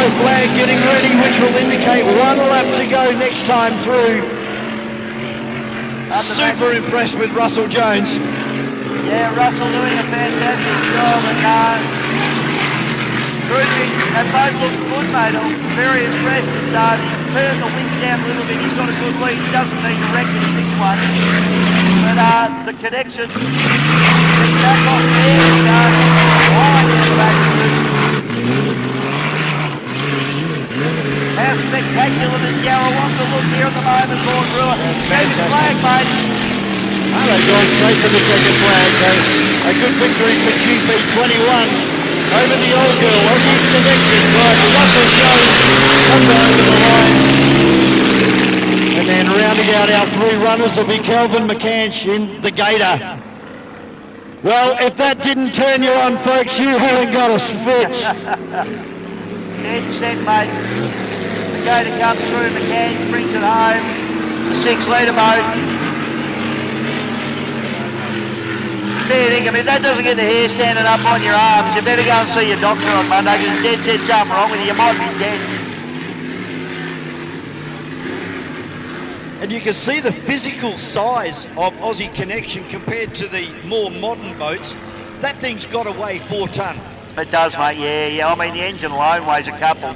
checkered flag getting ready, which will indicate 1 lap to go next time through. Super impressed with Russell Jones. Yeah, Russell doing a fantastic job, and cruising, and both look good, mate. I'm very impressed. He's turned the wing down a little bit. He's got a good lead. He doesn't need to wreck it in this one. But the connection, back off there, how spectacular does Yarrawonga look here at the moment, Lord Brewer? Gave his flag, mate. Oh, they've gone straight for the checkered flag. A good victory for GP21 over the old girl. Aussie Connection by Russell Jones comes over the line. And then rounding out our 3 runners will be Kelvin McCansh in the Gator. Well, if that didn't turn you on, folks, you haven't got a switch. Dead set, mate. The Gator comes through, McCansh brings it home. The 6-litre boat. Fair dinkum, if that doesn't get the hair standing up on your arms, you better go and see your doctor on Monday, because dead set something wrong with you. You might be dead. And you can see the physical size of Aussie Connection compared to the more modern boats. That thing's got to weigh 4 tonne. It does, mate, yeah. I mean, the engine alone weighs a couple.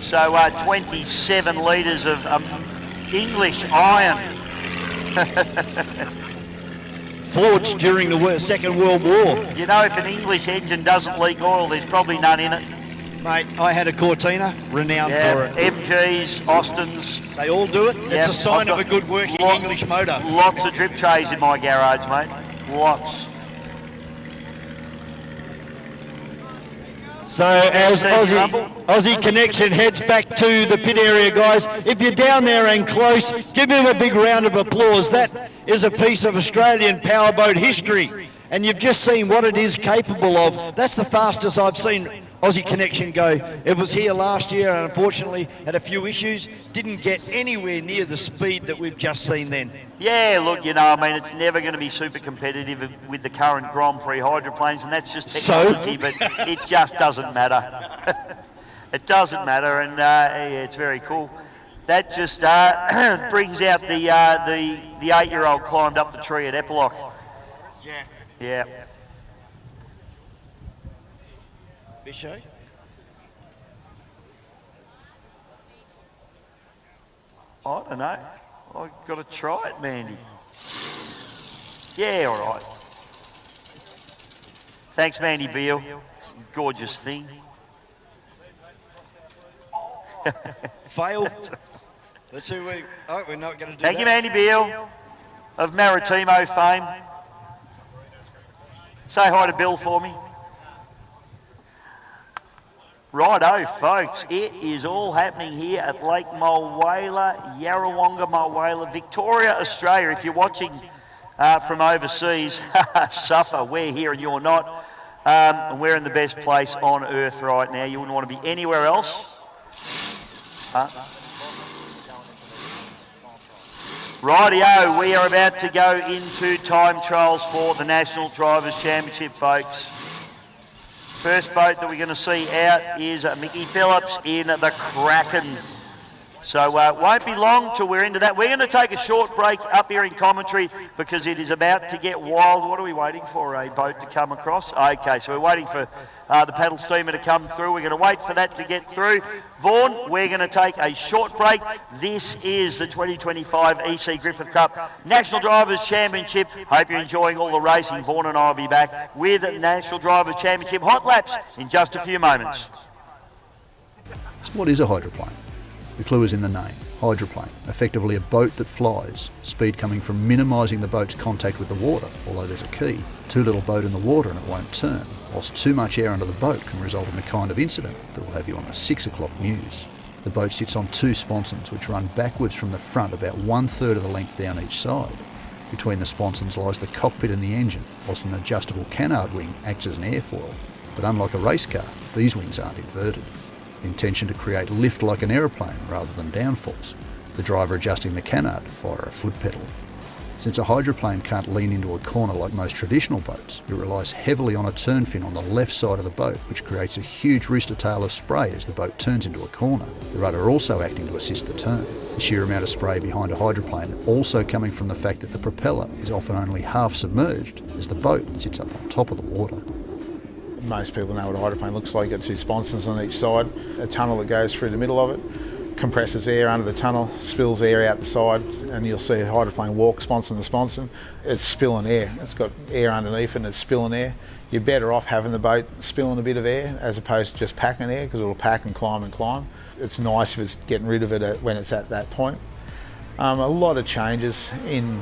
So 27 litres of English iron. Forged during the Second World War. You know, if an English engine doesn't leak oil, there's probably none in it. Mate, I had a Cortina, renowned for it. MGs, Austins. They all do it. It's a sign of a good working English motor. Lots of drip trays in my garage, mate. Lots. So as Aussie Connection heads back to the pit area, guys, if you're down there and close, give him a big round of applause. That is a piece of Australian powerboat history, and you've just seen what it is capable of. That's the fastest I've seen Aussie Connection go. It was here last year and unfortunately had a few issues, didn't get anywhere near the speed that we've just seen then. Yeah, look, you know, I mean, it's never going to be super competitive with the current Grand Prix hydroplanes, and that's just technology, but it just doesn't matter. It doesn't matter, and yeah, it's very cool. That just brings out the 8-year-old climbed up the tree at Epilogue. Yeah. Bishop? I don't know. I've got to try it, Mandy. Yeah, all right. Thanks, Mandy Beale. Gorgeous thing. Fail. Let's see we're not going to do Thank you, Mandy Beale of Maritimo fame. Say hi to Bill for me. Righto, folks, it is all happening here at Lake Mulwala, Yarrawonga, Mulwala, Victoria, Australia. If you're watching from overseas, suffer, we're here and you're not. And we're in the best place on earth right now. You wouldn't want to be anywhere else. Rightio, we are about to go into time trials for the National Drivers' Championship, folks. First boat that we're going to see out is Mickey Phillips in the Kraken. So it won't be long till we're into that. We're going to take a short break up here in commentary because it is about to get wild. What are we waiting for? A boat to come across? Okay, so we're waiting for the paddle steamer to come through. We're going to wait for that to get through. Vaughan, we're going to take a short break. This is the 2025 EC Griffith Cup National Drivers' Championship. Hope you're enjoying all the racing. Vaughan and I will be back with the National Drivers' Championship hot laps in just a few moments. So what is a hydroplane? The clue is in the name, hydroplane, effectively a boat that flies, speed coming from minimising the boat's contact with the water, although there's a key. Too little boat in the water and it won't turn, whilst too much air under the boat can result in a kind of incident that will have you on the 6 o'clock news. The boat sits on 2 sponsons which run backwards from the front about 1/3 of the length down each side. Between the sponsons lies the cockpit and the engine, whilst an adjustable canard wing acts as an airfoil. But unlike a race car, these wings aren't inverted. The intention to create lift like an aeroplane rather than downforce, the driver adjusting the canard via a foot pedal. Since a hydroplane can't lean into a corner like most traditional boats, it relies heavily on a turn fin on the left side of the boat, which creates a huge rooster tail of spray as the boat turns into a corner, the rudder also acting to assist the turn. The sheer amount of spray behind a hydroplane also coming from the fact that the propeller is often only half submerged as the boat sits up on top of the water. Most people know what a hydroplane looks like. You've got two sponsons on each side, a tunnel that goes through the middle of it, compresses air under the tunnel, spills air out the side, and you'll see a hydroplane walk sponson to sponson. It's spilling air. It's got air underneath and it's spilling air. You're better off having the boat spilling a bit of air as opposed to just packing air, because it'll pack and climb and climb. It's nice if it's getting rid of it when it's at that point. A lot of changes in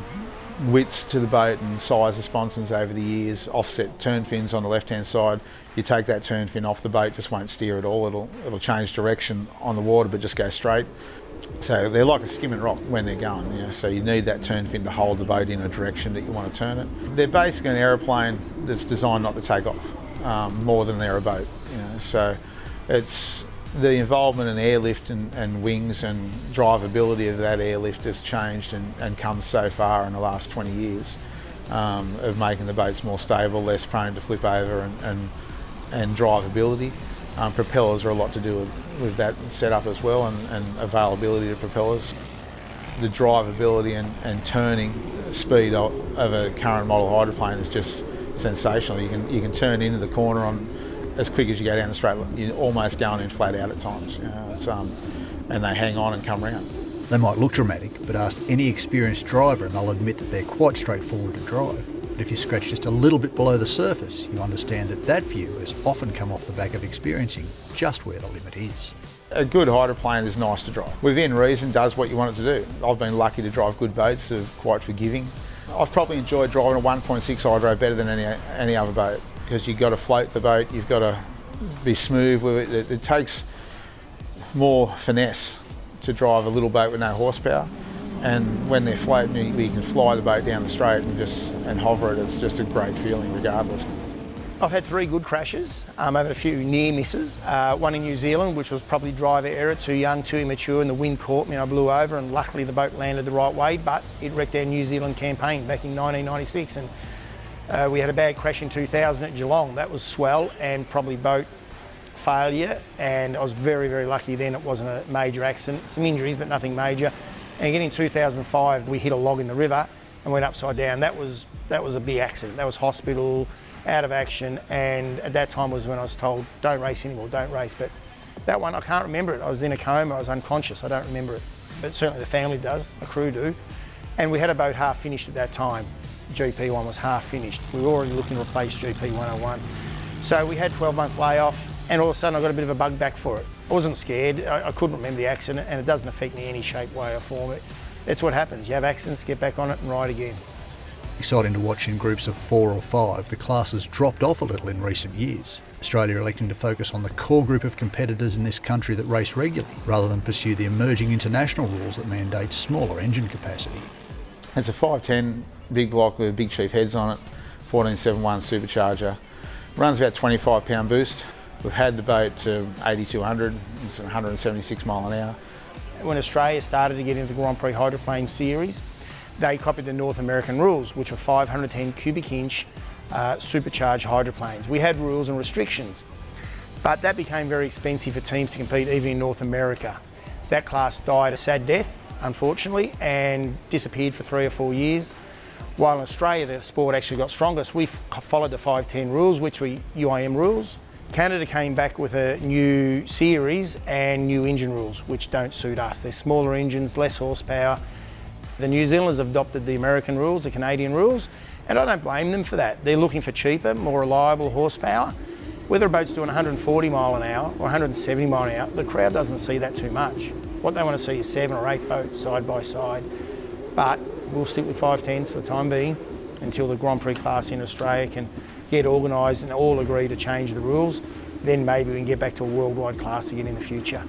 widths to the boat and size of sponsons over the years. Offset turn fins on the left hand side. You take that turn fin off, the boat just won't steer at all. It'll change direction on the water but just go straight. So they're like a skimming rock when they're going, so you need that turn fin to hold the boat in a direction that you want to turn it. They're basically an aeroplane that's designed not to take off, more than they're a boat. So it's the involvement in airlift and wings and drivability of that airlift has changed and come so far in the last 20 years of making the boats more stable, less prone to flip over and drivability. Propellers are a lot to do with that setup as well, and availability of propellers. The drivability and turning speed of a current model hydroplane is just sensational. You can turn into the corner on as quick as you go down the straight line. You're almost going in flat out at times, and they hang on and come round. They might look dramatic, but ask any experienced driver and they'll admit that they're quite straightforward to drive. But if you scratch just a little bit below the surface, you understand that view has often come off the back of experiencing just where the limit is. A good hydroplane is nice to drive. Within reason, does what you want it to do. I've been lucky to drive good boats that are quite forgiving. I've probably enjoyed driving a 1.6 hydro better than any other boat, because you've got to float the boat, you've got to be smooth with it. It takes more finesse to drive a little boat with no horsepower, and when they're floating you can fly the boat down the straight and hover it. It's just a great feeling regardless. I've had 3 good crashes. I've had a few near misses. One in New Zealand, which was probably driver error, too young, too immature, and the wind caught me and I blew over, and luckily the boat landed the right way, but it wrecked our New Zealand campaign back in 1996. And we had a bad crash in 2000 at Geelong. That was swell and probably boat failure, and I was very, very lucky then it wasn't a major accident. Some injuries, but nothing major. And again in 2005, we hit a log in the river and went upside down. That was a big accident. That was hospital, out of action, and at that time was when I was told, don't race anymore, don't race. But that one, I can't remember it. I was in a coma, I was unconscious, I don't remember it. But certainly the family does, the crew do. And we had a boat half finished at that time. GP one was half finished. We were already looking to replace GP 101. So we had 12-month layoff, and all of a sudden I got a bit of a bug back for it. I wasn't scared, I couldn't remember the accident, and it doesn't affect me in any shape, way or form. It's what happens. You have accidents, get back on it and ride again. Exciting to watch in groups of 4 or 5. The class has dropped off a little in recent years. Australia electing to focus on the core group of competitors in this country that race regularly, rather than pursue the emerging international rules that mandate smaller engine capacity. It's a 510 big block with big chief heads on it, 1471 supercharger. Runs about 25 pound boost. We've had the boat to 8200, it's 176 mile an hour. When Australia started to get into the Grand Prix Hydroplane Series, they copied the North American rules, which were 510 cubic inch supercharged hydroplanes. We had rules and restrictions, but that became very expensive for teams to compete even in North America. That class died a sad death, unfortunately, and disappeared for 3 or 4 years. While in Australia the sport actually got stronger, so we followed the 510 rules, which were UIM rules. Canada came back with a new series and new engine rules, which don't suit us. They're smaller engines, less horsepower. The New Zealanders have adopted the American rules, the Canadian rules, and I don't blame them for that. They're looking for cheaper, more reliable horsepower. Whether a boat's doing 140 mile an hour or 170 mile an hour, the crowd doesn't see that too much. What they want to see is 7 or 8 boats side by side. But we'll stick with 510s for the time being until the Grand Prix class in Australia can get organised and all agree to change the rules. Then maybe we can get back to a worldwide class again in the future.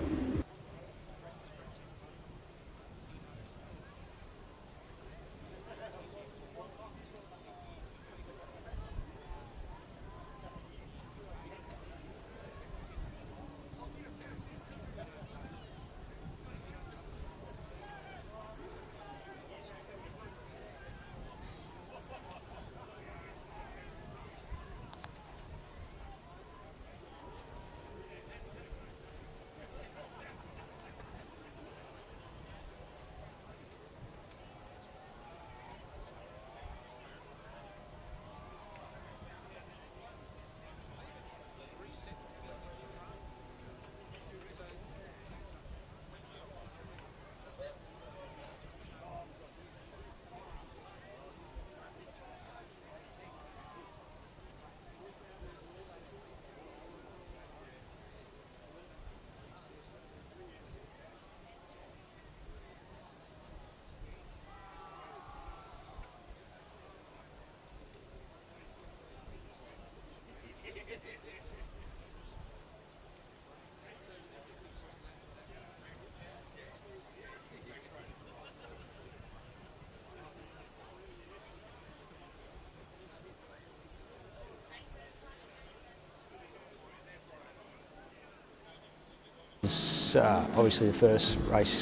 it's obviously the first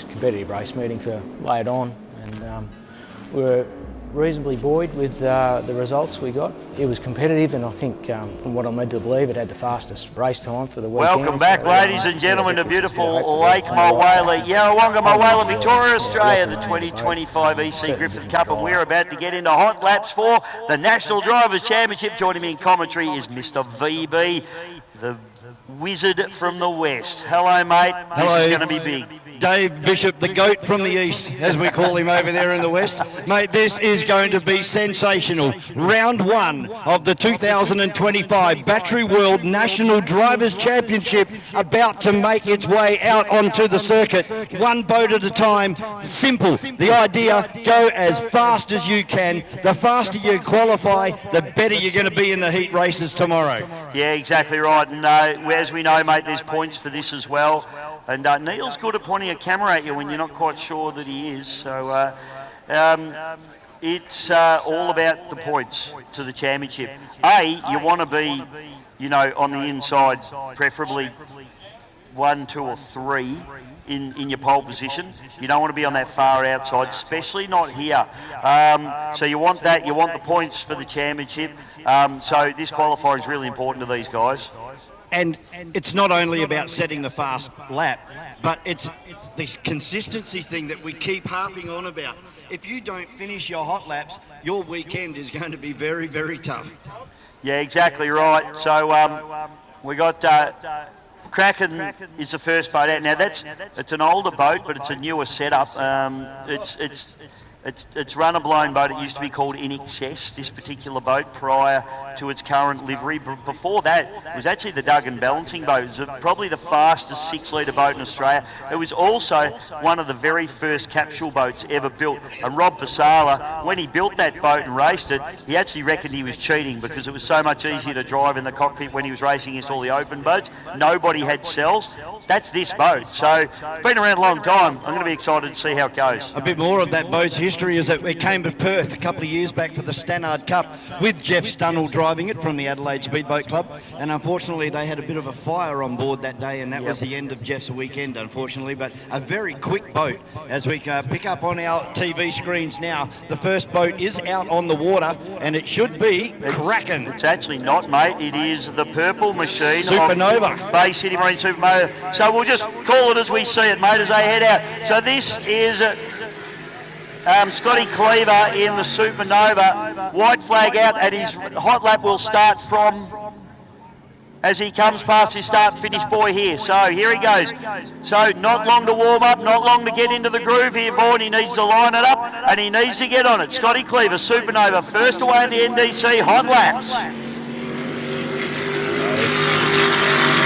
competitive race meeting for Lay It On, and we were reasonably buoyed with the results we got. It was competitive, and I think, from what I'm led to believe, it had the fastest race time for the weekend. Welcome back, ladies and gentlemen, to beautiful Lake Mulwala, Yarrawonga Mulwala, Victoria, Australia, the 2025 EC Griffith Cup, and we're about to get into hot laps for the National Drivers' Championship. Joining me in commentary is Mr. VB, the wizard from the west. Hello, mate. Hello. This is going to be big. Dave Bishop, the goat from the east, as we call him over there in the west. Mate, this is going to be sensational. Round one of the 2025 Battery World National Drivers' Championship about to make its way out onto the circuit. One boat at a time. Simple. The idea, go as fast as you can. The faster you qualify, the better you're going to be in the heat races tomorrow. Yeah, exactly right. And as we know, mate, there's points for this as well. And Neil's good at pointing a camera at you when you're not quite sure that he is. So it's all about the points to the championship. You want to be, on the inside, preferably 1, 2 or 3 in your pole position. You don't want to be on that far outside, especially not here. So you want that. You want the points for the championship. So this qualifier is really important to these guys. And it's not only about setting the fast lap, but it's this consistency thing that we keep harping on about. If you don't finish your hot laps, your weekend is going to be very, very tough. Yeah, exactly right. So we got Kraken is the first boat out. Now it's an older boat, but it's a newer setup. It's run a blown boat. It used to be called In Excess, this particular boat, prior to its current livery. Before that, it was actually the Duggan balancing boat. It was probably the fastest 6-litre boat in Australia. It was also one of the very first capsule boats ever built. And Rob Pasala, when he built that boat and raced it, he actually reckoned he was cheating because it was so much easier to drive in the cockpit when he was racing against all the open boats. Nobody had cells. That's this boat. So it's been around a long time. I'm going to be excited to see how it goes. A bit more of that boat's history is that it came to Perth a couple of years back for the Stannard Cup with Jeff Stunnell driving it from the Adelaide Speedboat Club, and unfortunately they had a bit of a fire on board that day, and that was the end of Jeff's weekend, unfortunately. But a very quick boat. As we pick up on our TV screens now, the first boat is out on the water, and it should be Kraken. It's actually not, mate. It is the purple machine Supernova. Bay City Marine Supernova. So we'll just call it as we see it, mate, as they head out. So this is Scotty Cleaver in the Supernova. White flag out, and his hot lap will start from as he comes past his start and finish buoy here. So here he goes. So not long to warm up, not long to get into the groove here, Vaughan. He needs to line it up, and he needs to get on it. Scotty Cleaver, Supernova, first away in the NDC hot laps.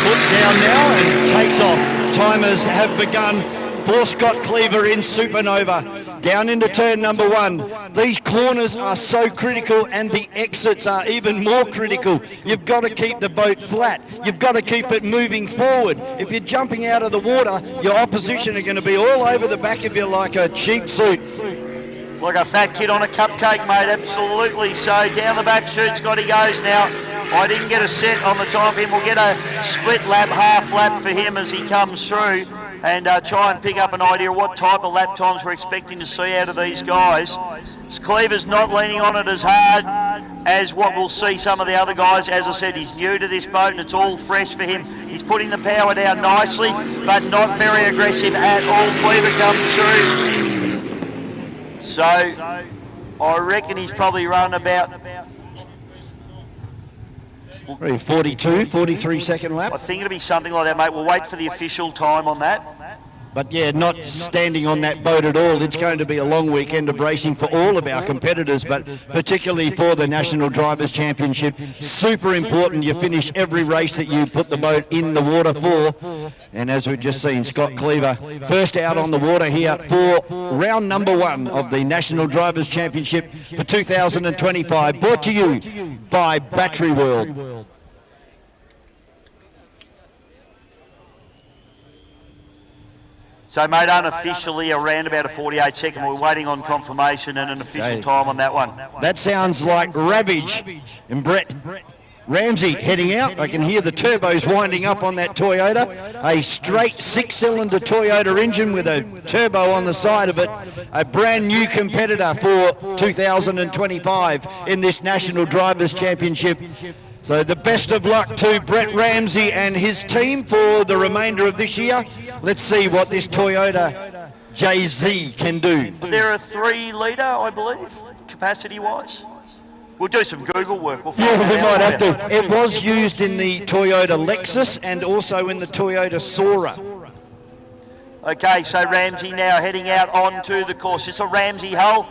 Foot down now and takes off. Timers have begun for Scott Cleaver in Supernova. Down into turn number 1. These corners are so critical, and the exits are even more critical. You've got to keep the boat flat. You've got to keep it moving forward. If you're jumping out of the water, your opposition are going to be all over the back of you like a cheap suit. Like a fat kid on a cupcake, mate, absolutely. So down the back chute, Scotty goes now. I didn't get a set on the time for him. We'll get a split lap, half lap for him as he comes through, and try and pick up an idea of what type of lap times we're expecting to see out of these guys. Cleaver's not leaning on it as hard as what we'll see some of the other guys. As I said, he's new to this boat and it's all fresh for him. He's putting the power down nicely, but not very aggressive at all. Cleaver comes through. So I reckon he's probably run about 42, 43 second lap. I think it'll be something like that, mate. We'll wait for the official time on that. But yeah, not standing on that boat at all. It's going to be a long weekend of racing for all of our competitors, but particularly for the National Drivers' Championship. Super important you finish every race that you put the boat in the water for. And as we've just seen, Scott Cleaver first out on the water here for round number 1 of the National Drivers' Championship for 2025. Brought to you by Battery World. So, mate, unofficially around about a 48 second. We're waiting on confirmation and an official time on that one. That sounds like Ravage and Brett. Ramsey heading out. I can hear the turbos winding up on that Toyota. A straight 6-cylinder Toyota engine with a turbo on the side of it. A brand new competitor for 2025 in this National Drivers' Championship. So the best of luck to Brett Ramsey and his team for the remainder of this year. Let's see what this Toyota JZ can do. They're a 3-litre, I believe, capacity-wise. We'll do some Google work. We'll find Yeah, we out might for have you. to. It was used in the Toyota Lexus and also in the Toyota Sora. Okay, so Ramsey now heading out onto the course. It's a Ramsey hull,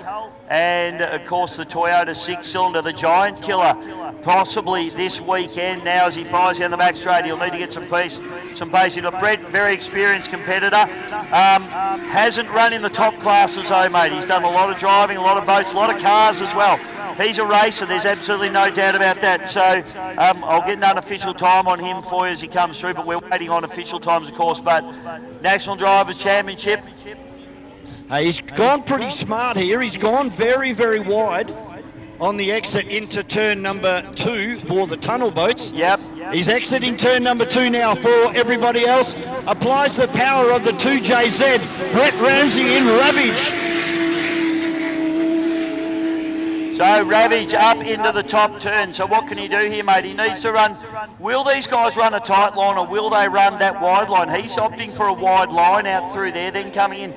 and of course the Toyota 6-cylinder, the Giant Killer, possibly this weekend. Now as he fires down the back straight, he'll need to get some pace. Brett, very experienced competitor, hasn't run in the top classes though, mate. He's done a lot of driving, a lot of boats, a lot of cars as well. He's a racer, there's absolutely no doubt about that. So I'll get an unofficial time on him for you as he comes through, but we're waiting on official times, of course. But National Drivers' Championship. He's gone pretty smart here. He's gone very, very wide on the exit into turn number 2 for the tunnel boats. Yep. He's exiting turn number 2 now for everybody else. Applies the power of the 2JZ. Brett Ramsey in ravage. So Ravage up into the top turn. So what can he do here, mate? He needs to run. Will these guys run a tight line or will they run that wide line? He's opting for a wide line out through there, then coming in.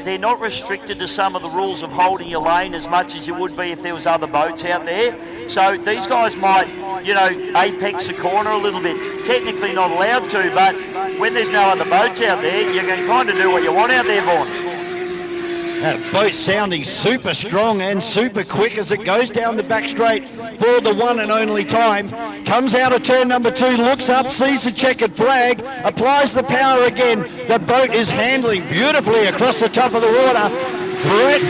They're not restricted to some of the rules of holding your lane as much as you would be if there was other boats out there. So these guys might, apex the corner a little bit. Technically not allowed to, but when there's no other boats out there, you can kind of do what you want out there, Vaughan. That boat sounding super strong and super quick as it goes down the back straight for the one and only time. Comes out of turn number 2, looks up, sees the checkered flag, applies the power again. The boat is handling beautifully across the top of the water. Brett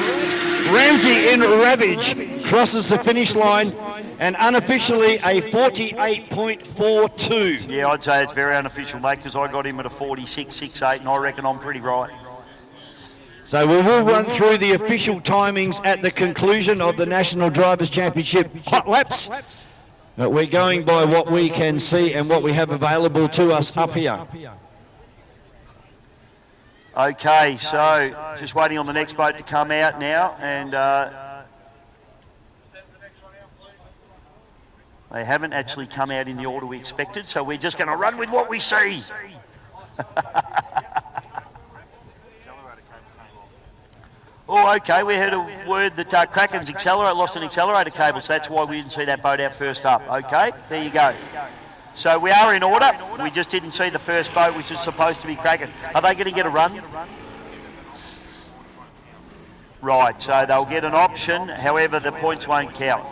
Ramsey in ravage crosses the finish line, and unofficially a 48.42. Yeah, I'd say it's very unofficial, mate, because I got him at a 46.68, and I reckon I'm pretty right. So we will run through the official timings at the conclusion of the National Drivers' Championship hot laps. But we're going by what we can see and what we have available to us up here. Okay, so just waiting on the next boat to come out now, and they haven't actually come out in the order we expected, so we're just going to run with what we see. Oh, okay, we heard a word that Kraken's lost an accelerator cable, so that's why we didn't see that boat out first up. Okay, there you go. So we are in order. We just didn't see the first boat, which is supposed to be Kraken. Are they going to get a run? Right, so they'll get an option, however, the points won't count.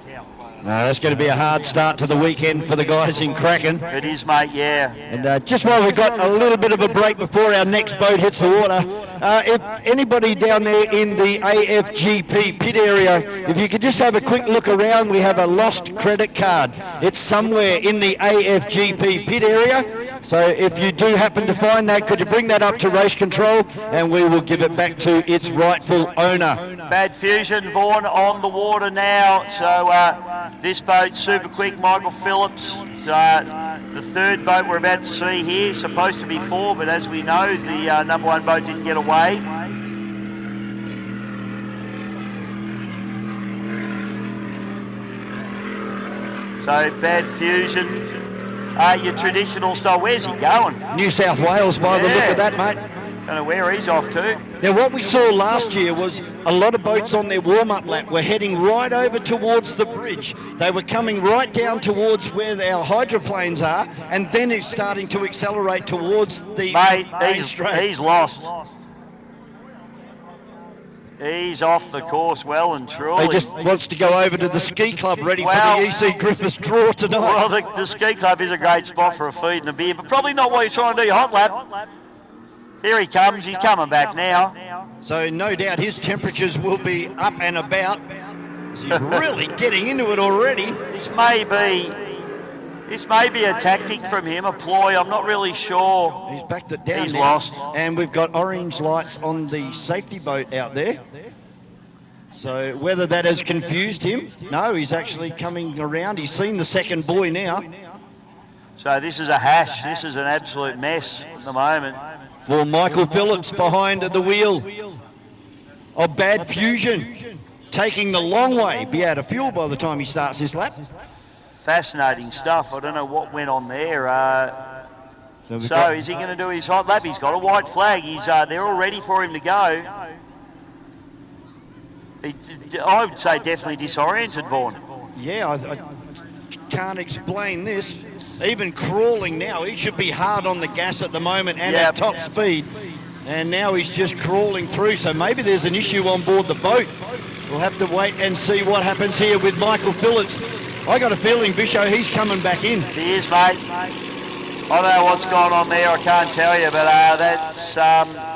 No, that's going to be a hard start to the weekend for the guys in Kraken. It is, mate, yeah. And just while we've got a little bit of a break before our next boat hits the water, if anybody down there in the AFGP pit area, if you could just have a quick look around, we have a lost credit card. It's somewhere in the AFGP pit area. So if you do happen to find that, could you bring that up to race control and we will give it back to its rightful owner. Bad Fusion, Vaughan on the water now. So this boat, super quick, Michael Phillips. The third boat we're about to see here, supposed to be 4, but as we know, the number 1 boat didn't get away. So Bad Fusion. Your traditional style. Where's he going? New South Wales by the look of that, mate. Don't know where he's off to. Now what we saw last year was a lot of boats on their warm-up lap were heading right over towards the bridge. They were coming right down towards where our hydroplanes are, and then it's starting to accelerate towards the main straight. He's lost. He's off the course well and truly. He just wants to go over to the ski club ready for the EC Griffith draw tonight. Well, the ski club is a great spot for a feed and a beer, but probably not what you're trying to do, your hot lap. Here he comes, he's coming back now. So no doubt his temperatures will be up and about. He's really getting into it already. This may be a tactic from him, a ploy, I'm not really sure. He's backed it down. He's now. lost. And we've got orange lights on the safety boat out there. So whether that has confused him, no, he's actually coming around. He's seen the second buoy now. So this is a hash. This is an absolute mess at the moment. For Michael Phillips behind the wheel of Bad Fusion, taking the long way, be out of fuel by the time he starts this lap. Fascinating stuff. I don't know what went on there. So is he going to do his hot lap? He's got a white flag. They're all ready for him to go. I would say definitely disoriented, Vaughan. Yeah, I can't explain this. Even crawling now, he should be hard on the gas at the moment and at top speed. And now he's just crawling through, so maybe there's an issue on board the boat. We'll have to wait and see what happens here with Michael Phillips. I got a feeling, Bisho, he's coming back in. He is, mate. I don't know what's going on there, I can't tell you, but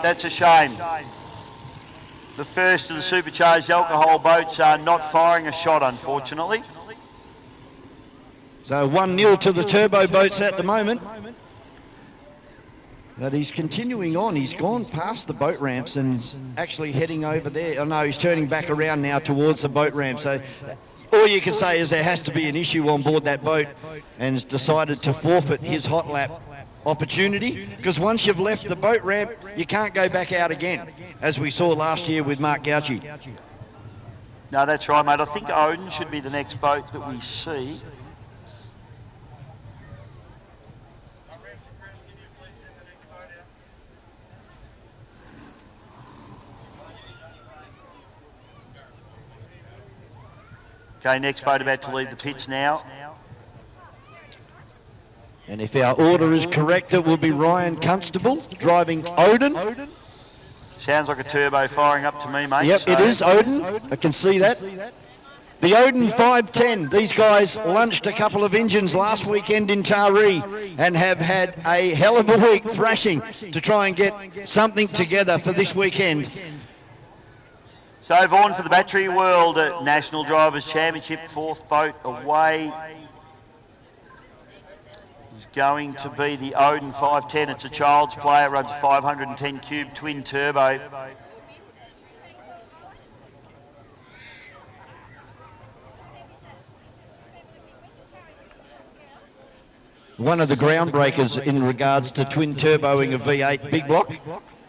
that's a shame. The first of the supercharged alcohol boats are not firing a shot, unfortunately. So 1-0 to the turbo boats at the moment. But he's continuing on. He's gone past the boat ramps and is actually heading over there. Oh no, he's turning back around now towards the boat ramp. So all you can say is there has to be an issue on board that boat, and has decided to forfeit his hot lap opportunity, because once you've left the boat ramp, you can't go back out again, as we saw last year with Mark Gauci. No, that's right, mate. I think Odin should be the next boat that we see. Okay, next boat about to leave the pits now. And if our order is correct, it will be Ryan Constable driving Odin. Sounds like a turbo firing up to me, mate. Yep, it is Odin. I can see that. The Odin 510. These guys lunched a couple of engines last weekend in Taree and have had a hell of a week thrashing to try and get something together for this weekend. So Vaughan, for the Battery World National Drivers' Championship, fourth boat away is going to be the Odin 510. It's a child's play. It runs a 510 cube twin turbo. One of the groundbreakers in regards to twin turboing a V8 big block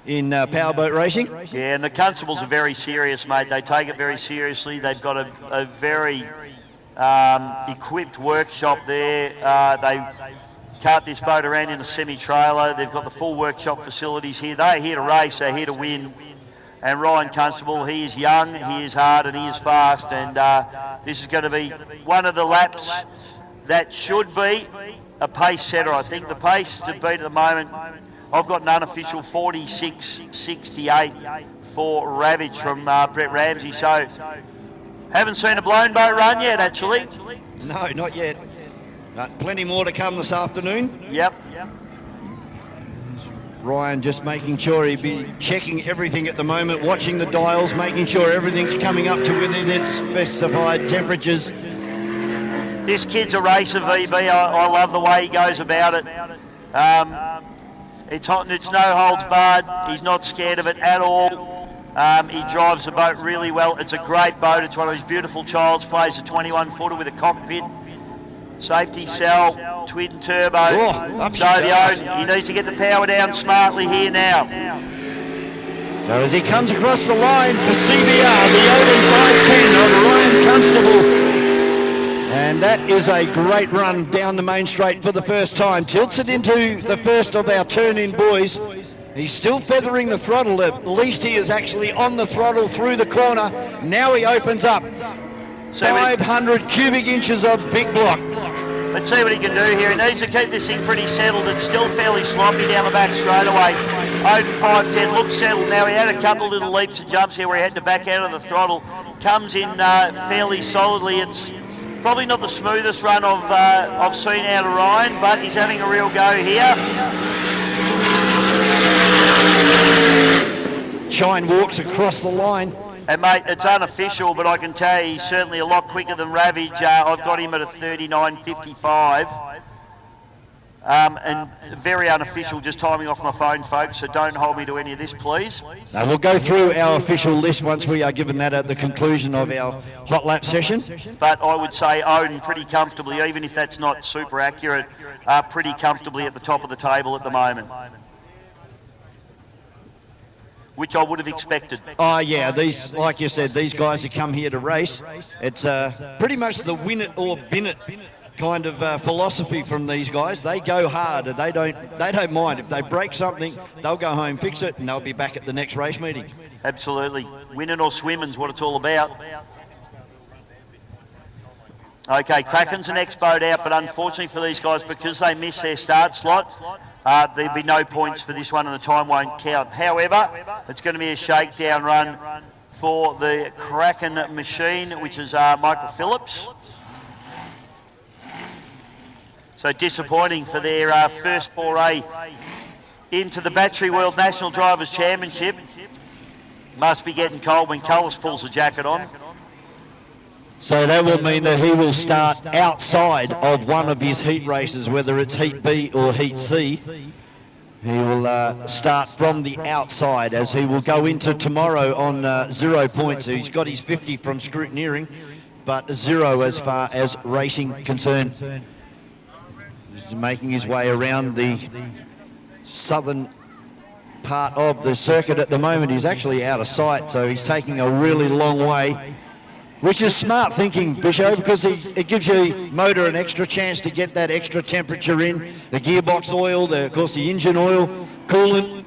in powerboat racing. Yeah, and the Constables are very serious, mate. They take it very seriously. They've got a very equipped workshop there. They cart this boat around in a semi-trailer. They've got the full workshop facilities here. They're here to race. They're here to win. And Ryan Constable, he is young, he is hard, and he is fast. And this is going to be one of the laps that should be a pace setter. I think the pace to beat at the moment, I've got an unofficial 46.68 for Ravage from Brett Ramsey. So, haven't seen a blown boat run yet, actually. No, not yet. But plenty more to come this afternoon. Yep. Ryan just making sure he'd be checking everything at the moment, watching the dials, making sure everything's coming up to within its specified temperatures. This kid's a racer, VB. I love the way he goes about it. It's no holds barred. He's not scared of it at all. He drives the boat really well. It's a great boat. It's one of his beautiful child's plays, a 21-footer with a cockpit, safety cell, twin turbo. He needs to get the power down smartly here now. So as he comes across the line for CBR, the Odin 510 of Ryan Constable. And that is a great run down the main straight for the first time. Tilts it into the first of our turn-in boys. He's still feathering the throttle. At least he is actually on the throttle through the corner. Now he opens up. 500 cubic inches of big block. Let's see what he can do here. He needs to keep this thing pretty settled. It's still fairly sloppy down the back straightaway. Odin 510 looks settled now. He had a couple of little leaps and jumps here where he had to back out of the throttle. Comes in fairly solidly. It's probably not the smoothest run I've seen out of Ryan, but he's having a real go here. Shine walks across the line. And mate, it's unofficial, but I can tell you he's certainly a lot quicker than Ravage. I've got him at a 39.55. And very unofficial, just timing off my phone, folks, so don't hold me to any of this, please. Now we'll go through our official list once we are given that at the conclusion of our hot lap session. But I would say Odin pretty comfortably, even if that's not super accurate, pretty comfortably at the top of the table at the moment, which I would have expected. Oh yeah, these, like you said, these guys who come here to race, it's pretty much the win it or bin it kind of philosophy from these guys. They go hard and they don't mind. If they break something, they'll go home, fix it, and they'll be back at the next race meeting. Absolutely. Winning or swimming's what it's all about. Okay, Kraken's the next boat out, but unfortunately for these guys, because they missed their start slot, there'll be no points for this one and the time won't count. However, it's going to be a shakedown run for the Kraken machine, which is Michael Phillips. So disappointing for their first foray into the Battery World National Drivers' Championship. Must be getting cold when Cullis pulls the jacket on. So that will mean that he will start outside of one of his heat races, whether it's Heat B or Heat C. He will start from the outside as he will go into tomorrow on 0 points. He's got his 50 from scrutineering, but 0 as far as racing concerned. He's making his way around the southern part of the circuit at the moment. He's actually out of sight, so he's taking a really long way, which is smart thinking, Bisho, because it gives your motor an extra chance to get that extra temperature in. The gearbox oil, of course the engine oil, coolant.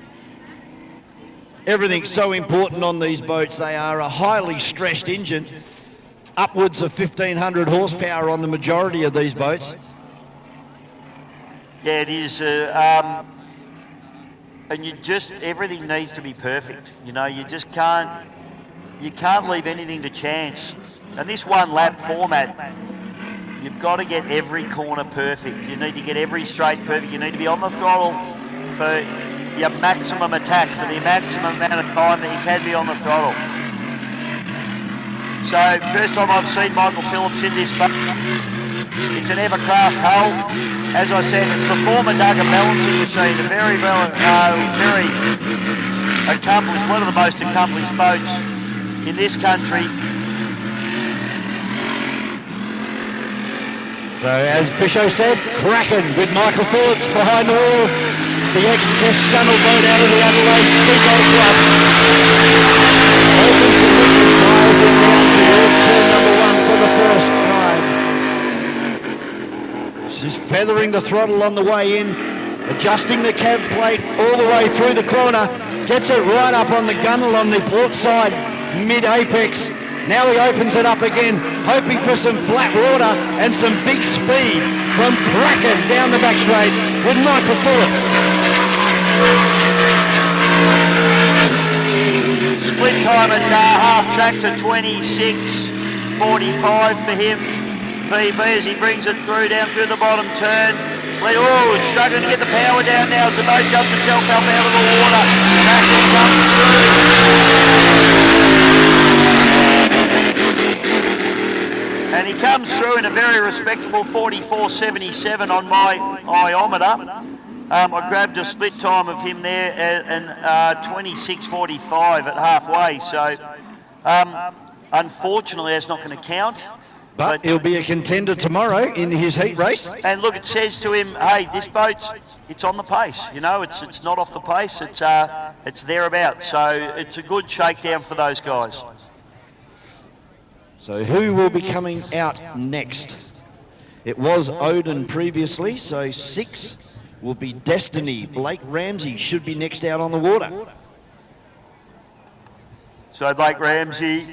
Everything's so important on these boats. They are a highly stressed engine, upwards of 1,500 horsepower on the majority of these boats. Yeah, it is. And everything needs to be perfect. You know, you can't leave anything to chance. And this one lap format, you've got to get every corner perfect. You need to get every straight perfect. You need to be on the throttle for your maximum attack, for the maximum amount of time that you can be on the throttle. So, first time I've seen Michael Phillips in this boat. It's an Evercraft hull. As I said, it's the former Duggar balancing machine, a very accomplished, one of the most accomplished boats in this country. So as Bisho said, Kraken with Michael Phillips behind the wheel. The ex-Jeff Scannell boat out of the Adelaide Speedboat Club. Opens the Griffith tyres in round towards turn number 1 for the first time. She's feathering the throttle on the way in, adjusting the cab plate all the way through the corner, gets it right up on the gunnel on the port side, mid-apex. Now he opens it up again, hoping for some flat water and some big speed from Kraken down the back straight with Michael Phillips. Split time at half tracks at 26.45 for him. VB as he brings it through down through the bottom turn. Oh, it's struggling to get the power down now as the boat jumps itself up out of the water. Kraken comes through. And he comes through in a very respectable 44.77 on my iometer. I grabbed a split time of him there and 26.45 at halfway. So unfortunately that's not going to count. But he'll be a contender tomorrow in his heat race. And look, it says to him, hey, this boat's, it's on the pace. You know, it's not off the pace. It's thereabouts. So it's a good shakedown for those guys. So who will be coming out next? It was Odin previously, so 6 will be Destiny. Blake Ramsey should be next out on the water. So Blake Ramsey,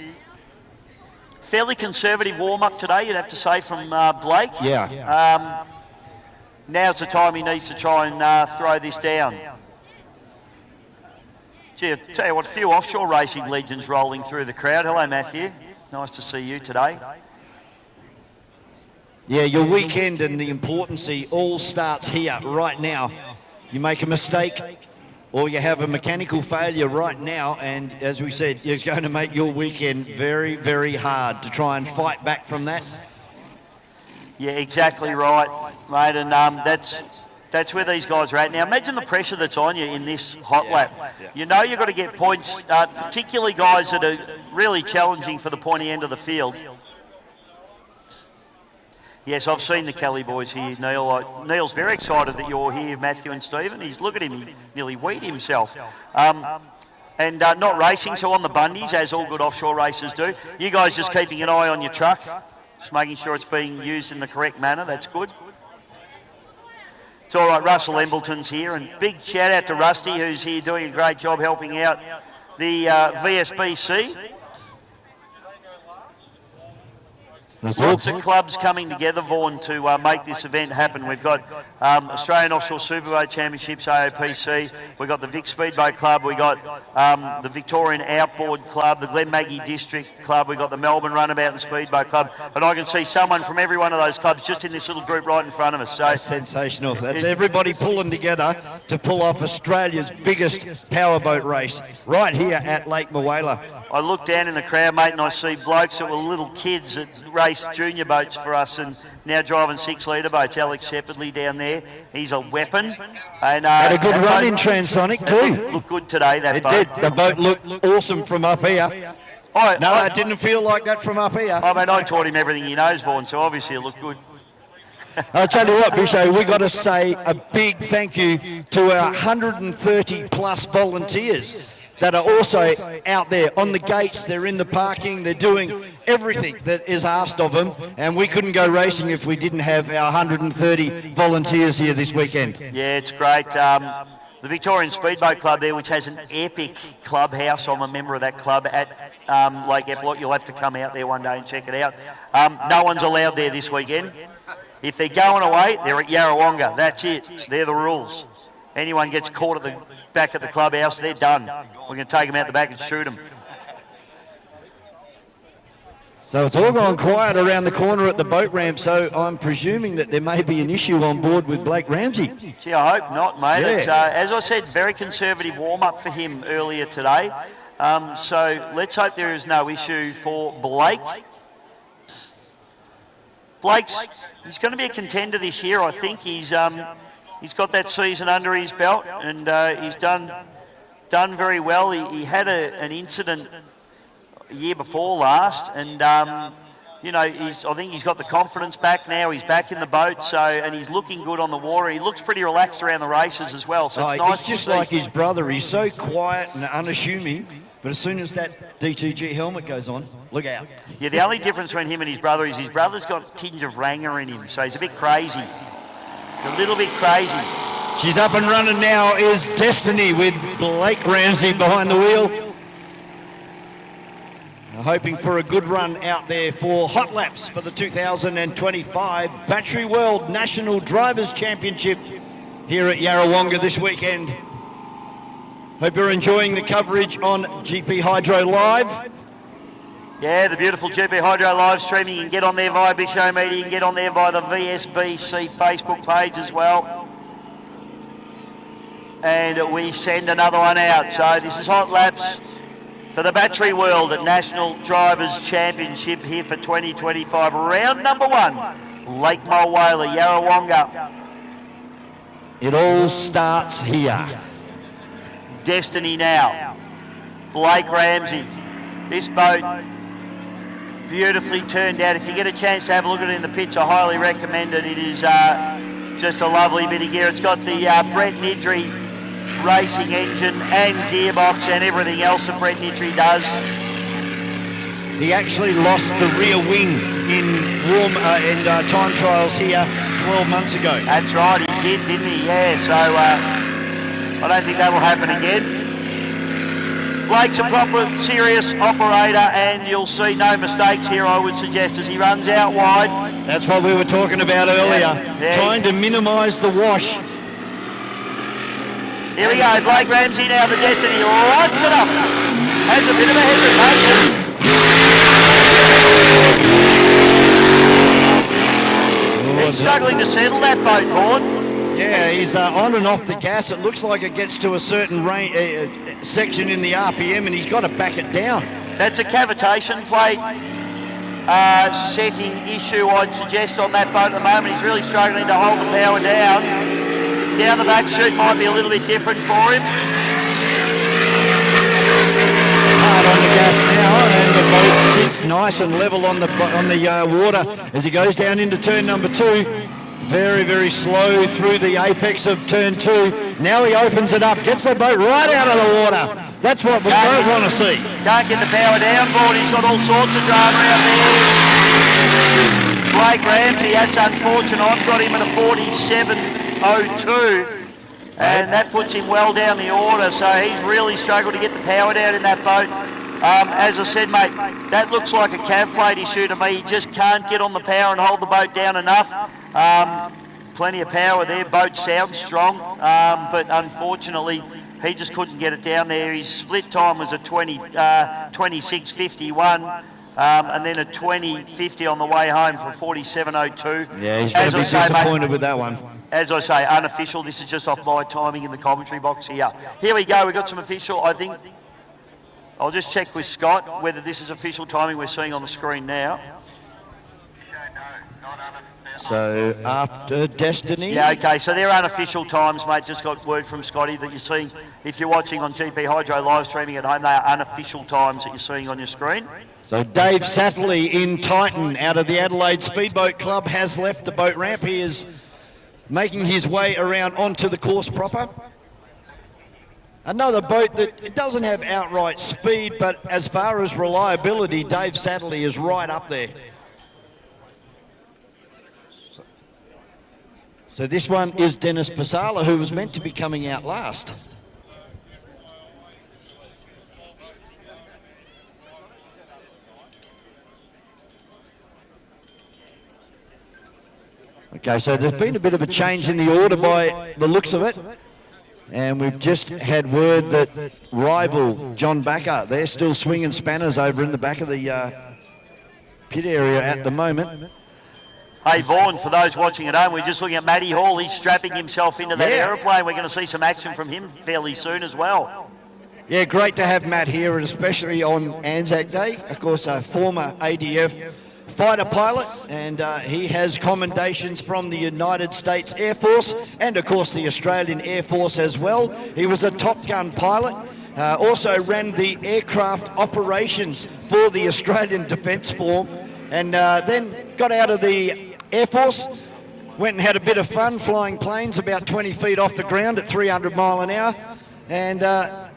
fairly conservative warm-up today, you'd have to say, from Blake. Yeah. Now's the time he needs to try and throw this down. Gee, I tell you what, a few offshore racing legends rolling through the crowd. Hello, Matthew. Nice to see you today. Yeah, your weekend and the importance all starts here right now. You make a mistake or you have a mechanical failure right now, and as we said, it's going to make your weekend very, very hard to try and fight back from that. Yeah, exactly right, mate, and that's That's where these guys are at. Now, imagine the pressure that's on you in this hot lap. You know you've got to get points, particularly guys that are really challenging for the pointy end of the field. Yes, I've seen the Kelly boys here, Neil. Neil's very excited that you're here, Matthew and Stephen. Look at him, he nearly weed himself. And not racing, so on the bundies, as all good offshore racers do. You guys just keeping an eye on your truck, just making sure it's being used in the correct manner. That's good. It's all right, Russell Embleton's here, and big shout out to Rusty, who's here doing a great job helping out the VSBC. Lots of clubs coming together, Vaughan, to make this event happen. We've got Australian Offshore Superboat Championships, AOPC. We've got the Vic Speedboat Club. We've got the Victorian Outboard Club, the Glen Maggie District Club. We've got the Melbourne Runabout and Speedboat Club. And I can see someone from every one of those clubs just in this little group right in front of us. So that's sensational. That's everybody pulling together to pull off Australia's biggest powerboat race right here at Lake Moala. I look down in the crowd, mate, and I see blokes that were little kids that raced junior boats for us and now driving 6-litre boats. Alex Shepherdley down there, he's a weapon. And had a good run in Transonic too. Looked good today, that boat. It did. The boat looked awesome from up here. It didn't feel like that from up here. I mean, I taught him everything he knows, Vaughan, so obviously it looked good. I'll tell you what, Bisho, we've got to say a big thank you to our 130 plus volunteers that are also out there on the gates. They're in the parking, they're doing everything that is asked of them, and we couldn't go racing if we didn't have our 130 volunteers here this weekend. Yeah, it's great. The Victorian Speedboat Club there, which has an epic clubhouse. I'm a member of that club at Lake Epplot. You'll have to come out there one day and check it out. No one's allowed there this weekend. If they're going away, they're at Yarrawonga. That's it. They're the rules. Anyone gets caught at the back at the clubhouse, they're done. We're going to take them out the back and shoot them. So it's all gone quiet around the corner at the boat ramp, so I'm presuming that there may be an issue on board with Blake Ramsey. Gee, I hope not, mate. Yeah. It's, as I said, very conservative warm-up for him earlier today. So let's hope there is no issue for Blake. He's going to be a contender this year, I think. He's got that season under his belt, and he's done very well. He had an incident a year before last, and you know, I think he's got the confidence back now. He's back in the boat, and he's looking good on the water. He looks pretty relaxed around the races as well. So it's nice. It's just like his brother. He's so quiet and unassuming, but as soon as that DTG helmet goes on, look out. Yeah, the only difference between him and his brother is his brother's got a tinge of ranger in him, so he's a bit crazy. A little bit crazy. She's up and running now, is Destiny, with Blake Ramsey behind the wheel. Hoping for a good run out there for hot laps for the 2025 Battery World National Drivers' Championship here at Yarrawonga this weekend. Hope you're enjoying the coverage on GP Hydro Live. Yeah, the beautiful GP Hydro live streaming. You can get on there via Big Show Media. You can get on there via the VSBC Facebook page as well. And we send another one out. So this is hot laps for the Battery World at National Drivers' Championship here for 2025. Round number 1, Lake Mulwala, Yarrawonga. It all starts here. Destiny now. Blake Ramsey. This boat beautifully turned out. If you get a chance to have a look at it in the pits, I highly recommend it. It is just a lovely bit of gear. It's got the Brett Nidri racing engine and gearbox and everything else that Brett Nidri does. He actually lost the rear wing in time trials here 12 months ago. That's right, he did, didn't he? Yeah, so I don't think that will happen again. Blake's a proper, serious operator, and you'll see no mistakes here, I would suggest, as he runs out wide. That's what we were talking about earlier, trying to minimise the wash. Here we go, Blake Ramsey now, the Destiny, lights it up. Has a bit of a hesitation. He's struggling to settle that boat, Vaughan. Yeah, he's on and off the gas. It looks like it gets to a certain section in the RPM, and he's got to back it down. That's a cavitation plate setting issue, I'd suggest, on that boat at the moment. He's really struggling to hold the power down. Down the back chute might be a little bit different for him. Hard on the gas now, and the boat sits nice and level on the water as he goes down into turn number 2. Very, very slow through the apex of turn 2. Now he opens it up, gets the boat right out of the water. That's what we don't want to see. Can't get the power down board. He's got all sorts of drama out there. Blake Ramsey, that's unfortunate. I've got him at a 47.02. And that puts him well down the order, so he's really struggled to get the power down in that boat. As I said, mate, that looks like a calf plate issue to me. He just can't get on the power and hold the boat down enough. Plenty of power there, boat sounds strong, but unfortunately he just couldn't get it down there. His split time was a 26.51. And then a 20.50 on the way home for 47.02. Yeah, he's going to be disappointed with that one. As I say, unofficial. This is just off my timing in the commentary box here. Here we go. We've got some official, I think. I'll just check with Scott whether this is official timing we're seeing on the screen now. So after Destiny. Yeah, okay. So they're unofficial times, mate. Just got word from Scotty that you're seeing. If you're watching on GP Hydro live streaming at home, they are unofficial times that you're seeing on your screen. So Dave Satterley in Titan out of the Adelaide Speedboat Club has left the boat ramp. He is making his way around onto the course proper. Another boat that it doesn't have outright speed, but as far as reliability, Dave Satterley is right up there. So this one is Dennis Pasala, who was meant to be coming out last. Okay, so there's been a bit of a change in the order by the looks of it. And we've just had word that rival John Backer, they're still swinging spanners over in the back of the pit area at the moment. Hey, Vaughan, for those watching at home, we're just looking at Matty Hall. He's strapping himself into that aeroplane. We're going to see some action from him fairly soon as well. Yeah, great to have Matt here, and especially on Anzac Day. Of course, a former ADF fighter pilot, and he has commendations from the United States Air Force and of course the Australian Air Force as well. He was a Top Gun pilot, also ran the aircraft operations for the Australian Defence Force, and then got out of the Air Force, went and had a bit of fun flying planes about 20 feet off the ground at 300 mile an hour, and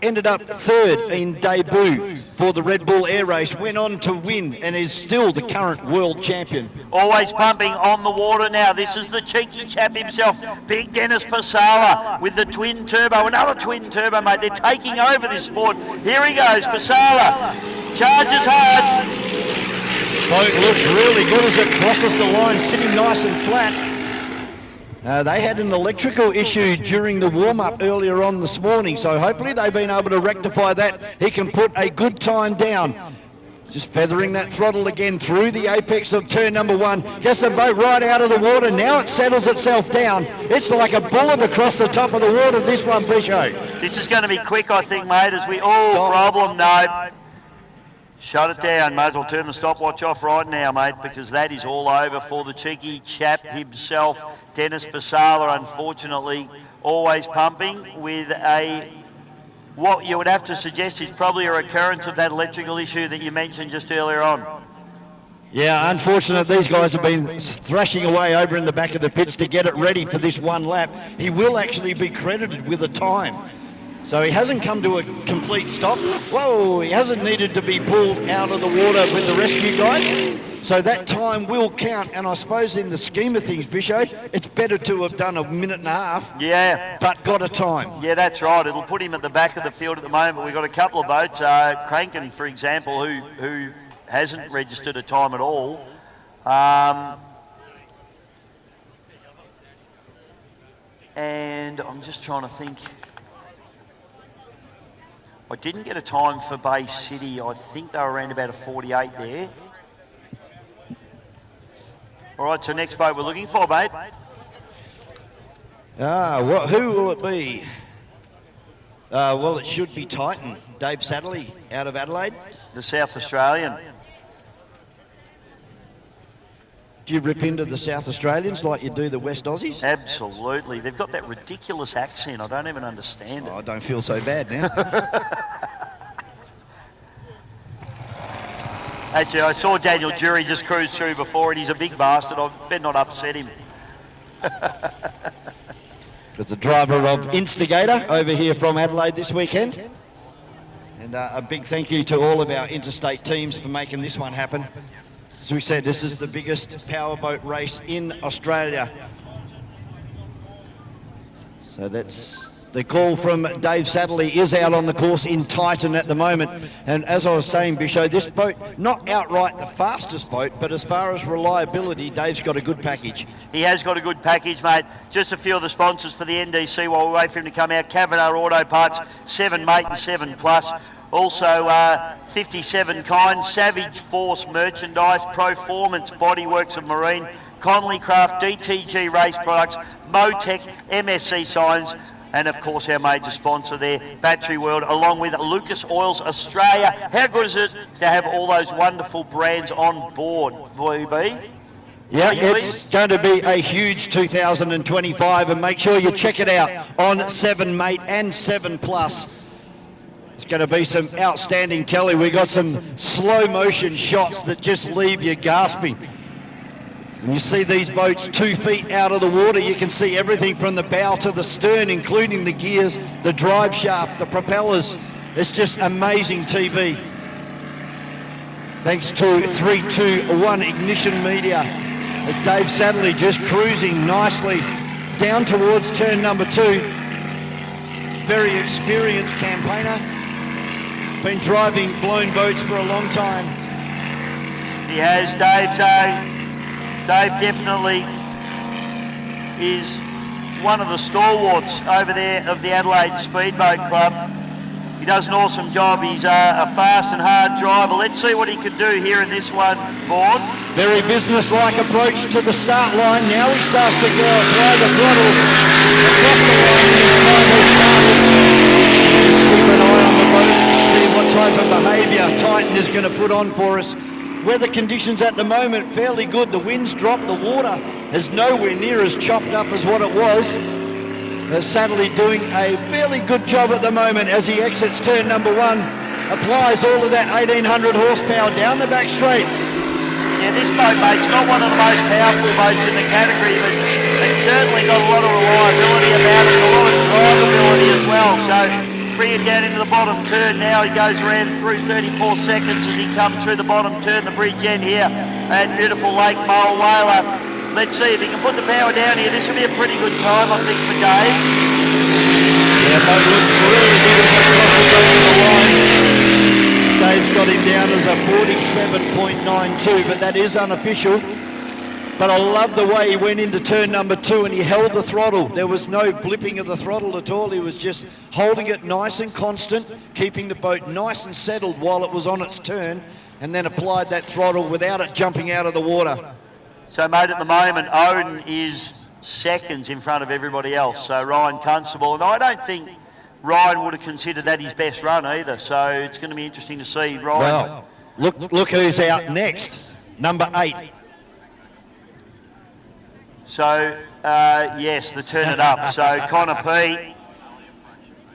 ended up third in debut for the Red Bull Air Race, went on to win and is still the current world champion. Always pumping on the water now. This is the cheeky chap himself, Big Dennis Pasala with the twin turbo, another twin turbo, mate. They're taking over this sport. Here he goes, Pasala, charges hard. Boat looks really good as it crosses the line, sitting nice and flat. They had an electrical issue during the warm-up earlier on this morning, so hopefully they've been able to rectify that. He can put a good time down. Just feathering that throttle again through the apex of turn number 1. Gets the boat right out of the water. Now it settles itself down. It's like a bullet across the top of the water, this one, Bisho. This is going to be quick, I think, mate, as we... Oh, problem, no. Shut it down. May as well turn the stopwatch off right now, mate, because that is all over for the cheeky chap himself, Dennis Pasala, unfortunately, always pumping with a... What you would have to suggest is probably a recurrence of that electrical issue that you mentioned just earlier on. Yeah, unfortunate. These guys have been thrashing away over in the back of the pits to get it ready for this one lap. He will actually be credited with a time. So he hasn't come to a complete stop. Whoa, he hasn't needed to be pulled out of the water with the rescue guys. So that time will count, and I suppose in the scheme of things, Bisho, it's better to have done a minute and a half, but got a time. Yeah, that's right. It'll put him at the back of the field at the moment. We've got a couple of boats, Crankin, for example, who hasn't registered a time at all. And I'm just trying to think. I didn't get a time for Bay City. I think they were around about a 48 there. All right, so next boat we're looking for, mate. Who will it be? Well, it should be Titan. Dave Satterley out of Adelaide. The South Australian. Do you rip into the South Australians like you do the West Aussies? Absolutely. They've got that ridiculous accent. I don't even understand it. I don't feel so bad now. Actually, I saw Daniel Jury just cruise through before, and he's a big bastard. I better not upset him. It's the driver of Instigator over here from Adelaide this weekend. And a big thank you to all of our interstate teams for making this one happen. As we said, this is the biggest powerboat race in Australia. So that's the call from Dave Satterley is out on the course in Titan at the moment. And as I was saying, Bisho, this boat, not outright the fastest boat, but as far as reliability, Dave's got a good package. He has got a good package, mate. Just a few of the sponsors for the NDC while we wait for him to come out. Cavanagh Auto Parts, 7 Mate and 7 Plus. Also 57 Kind, Savage Force Merchandise, Proformance Bodyworks of Marine, Conley Craft, DTG Race Products, Motec, MSC Signs, and of course our major sponsor there, Battery World, along with Lucas Oils Australia. How good is it to have all those wonderful brands on board, VB? Yeah, it's going to be a huge 2025, and make sure you check it out on 7 Mate and 7 Plus. It's going to be some outstanding telly. We got some slow motion shots that just leave you gasping. When you see these boats 2 feet out of the water, you can see everything from the bow to the stern, including the gears, the drive shaft, the propellers. It's just amazing TV. Thanks to 321 Ignition Media. As Dave Satterley just cruising nicely down towards turn number 2. Very experienced campaigner. Been driving blown boats for a long time. He has, Dave. So Dave definitely is one of the stalwarts over there of the Adelaide Speedboat Club. He does an awesome job. He's a fast and hard driver. Let's see what he can do here in this one, Vaughan. Very business-like approach to the start line. Now he starts to go apply the throttle across the line. Just keep an eye on the boat and see what type of behaviour Titan is going to put on for us. Weather conditions at the moment fairly good. The wind's dropped. The water is nowhere near as chopped up as what it was. Satterley doing a fairly good job at the moment as he exits turn number 1. Applies all of that 1800 horsepower down the back straight. Yeah, this boat, mate's not one of the most powerful boats in the category, but it's certainly got a lot of reliability about it, a lot of drivability as well. So bring it down into the bottom turn now. He goes around through 34 seconds as he comes through the bottom turn, the bridge end here at beautiful Lake Mulwala. Let's see if he can put the power down here. This will be a pretty good time, I think, for Dave. Yeah, boat looks really good as they cross the line. Dave's got him down as a 47.92, but that is unofficial. But I love the way he went into turn number 2 and he held the throttle. There was no blipping of the throttle at all. He was just holding it nice and constant, keeping the boat nice and settled while it was on its turn, and then applied that throttle without it jumping out of the water. So, mate, at the moment, Odin is seconds in front of everybody else. So Ryan Constable, and I don't think Ryan would have considered that his best run either. So it's going to be interesting to see Ryan. Well, look who's out next, number 8. So, yes, the turn it up. So Connor P.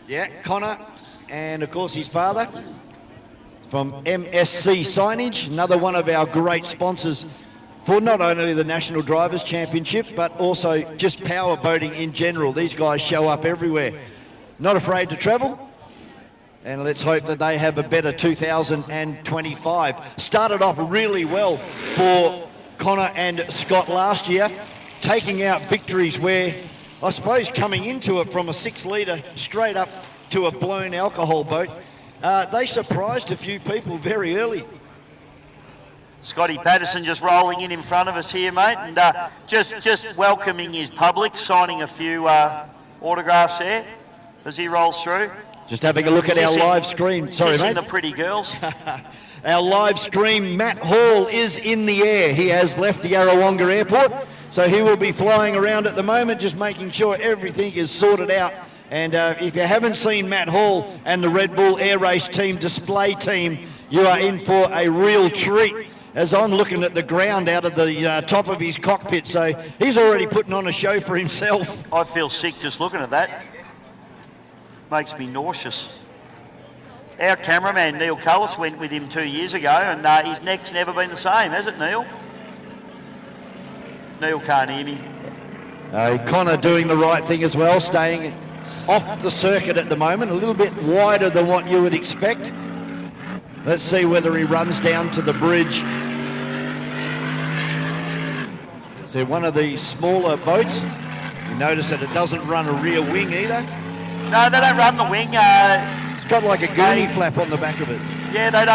Yeah, Connor, and of course his father from MSC Signage, another one of our great sponsors for not only the National Drivers' Championship, but also just power boating in general. These guys show up everywhere. Not afraid to travel, and let's hope that they have a better 2025. Started off really well for Connor and Scott last year, taking out victories where, I suppose, coming into it from a 6-litre straight up to a blown alcohol boat, they surprised a few people very early. Scotty Patterson just rolling in front of us here, mate, and just welcoming his public, signing a few autographs there as he rolls through. Just having a look at our live screen. Sorry, mate. The pretty girls. Our live stream, Matt Hall is in the air. He has left the Yarrawonga Airport, so he will be flying around at the moment, just making sure everything is sorted out. And if you haven't seen Matt Hall and the Red Bull Air Race team display team, you are in for a real treat. as I'm looking at the ground out of the top of his cockpit. So he's already putting on a show for himself. I feel sick just looking at that. Makes me nauseous. Our cameraman, Neil Cullis, went with him 2 years ago, and his neck's never been the same, has it, Neil? Neil can't hear me. Connor doing the right thing as well, staying off the circuit at the moment, a little bit wider than what you would expect. Let's see whether he runs down to the bridge. So one of the smaller boats. You notice that it doesn't run a rear wing either. No, they don't run the wing. It's got like a gurney flap on the back of it. Yeah, they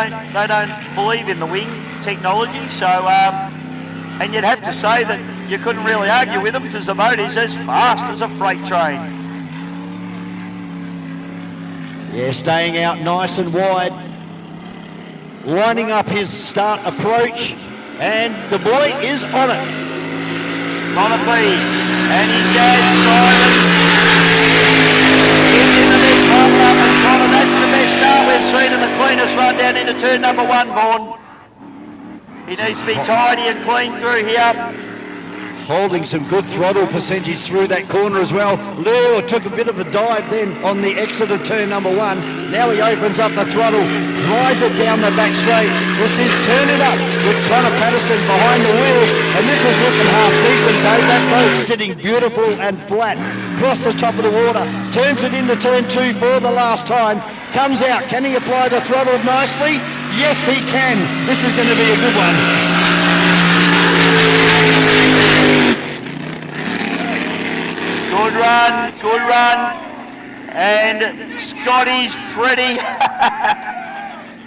don't believe in the wing technology. So, and you'd have to say that you couldn't really argue with them because the boat is as fast as a freight train. Yeah, staying out nice and wide, lining up his start approach, and the boy is on it. Connor B and his dad Simon into the big pile up, and Connor, that's the best start we've seen and the cleanest run down into turn number 1, Vaughan. He needs to be tidy and clean through here. Holding some good throttle percentage through that corner as well. Lure took a bit of a dive then on the exit of turn number 1. Now he opens up the throttle, thrides it down the back straight. This is Turn It Up with Connor Patterson behind the wheel. And this is looking half decent, Dave. That boat sitting beautiful and flat across the top of the water. Turns it into turn 2 for the last time. Comes out. Can he apply the throttle nicely? Yes, he can. This is going to be a good one. Good run, and Scotty's pretty.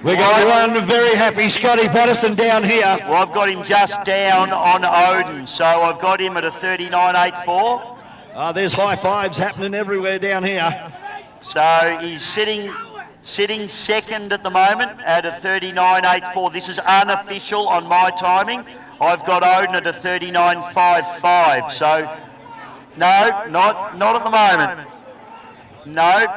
We got one very happy Scotty Patterson down here. Well, I've got him just down on Odin, so I've got him at a 39.84. There's high fives happening everywhere down here. So he's sitting second at the moment at a 39.84. This is unofficial on my timing. I've got Odin at a 39.55. So. No, not at the moment. No.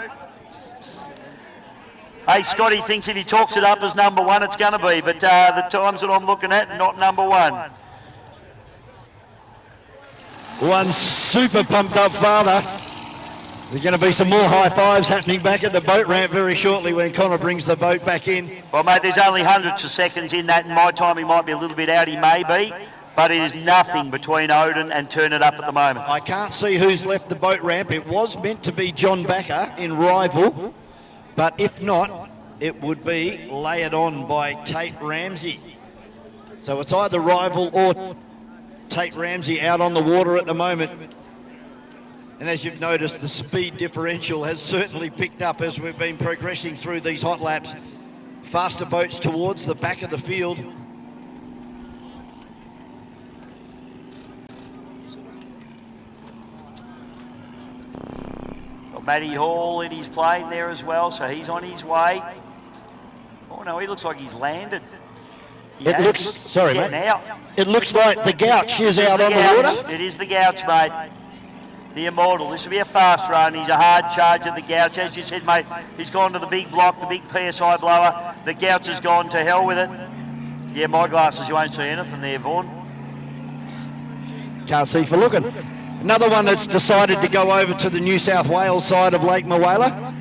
Hey, Scotty thinks if he talks it up as number 1, it's going to be, but the times that I'm looking at, not number 1. One super pumped up father. There's going to be some more high fives happening back at the boat ramp very shortly when Connor brings the boat back in. Well, mate, there's only hundreds of seconds in that, and my timing might be a little bit out, he may be. But it is nothing between Odin and Turn It Up at the moment. I can't see who's left the boat ramp. It was meant to be John Backer in Rival, but if not, it would be Lay It On by Tate Ramsey. So it's either Rival or Tate Ramsey out on the water at the moment. And as you've noticed, the speed differential has certainly picked up as we've been progressing through these hot laps. Faster boats towards the back of the field. Matty Hall in his plane there as well, so he's on his way. Oh no, he looks like he's landed. It looks like the Gouch is out on the water. It is the Gouch, mate. The Immortal. This will be a fast run. He's a hard charger, the Gouch. As you said, mate, he's gone to the big block, the big PSI blower. The Gouch has gone to hell with it. Yeah, my glasses, you won't see anything there, Vaughan. Can't see for looking. Another one that's decided to go over to the New South Wales side of Lake Moala.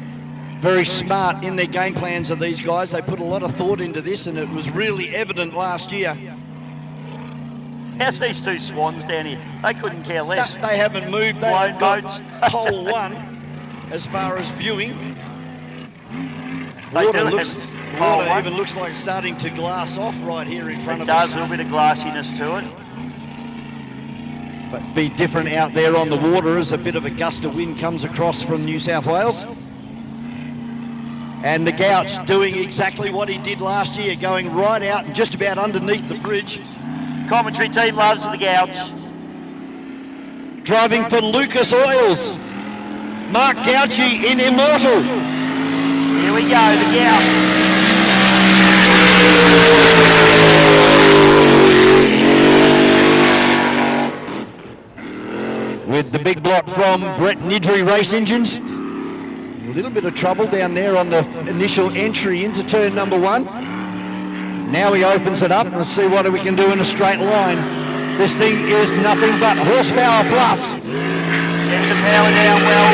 Very smart in their game plans of these guys. They put a lot of thought into this, and it was really evident last year. How's these two swans down here? They couldn't care less. They haven't moved. They've got hole 1 as far as viewing. Water even looks like starting to glass off right here in front of us. It does, a little bit of glassiness to it. But be different out there on the water as a bit of a gust of wind comes across from New South Wales. And the Gouch doing exactly what he did last year, going right out and just about underneath the bridge. Commentary team loves the Gouch. Driving for Lucas Oils. Mark Gouchy in Immortal. Here we go, the Gouch. With the big block from Brett Nidri Race Engines. A little bit of trouble down there on the initial entry into turn number 1. Now he opens it up. Let's see what we can do in a straight line. This thing is nothing but horsepower plus. Gets the power down well,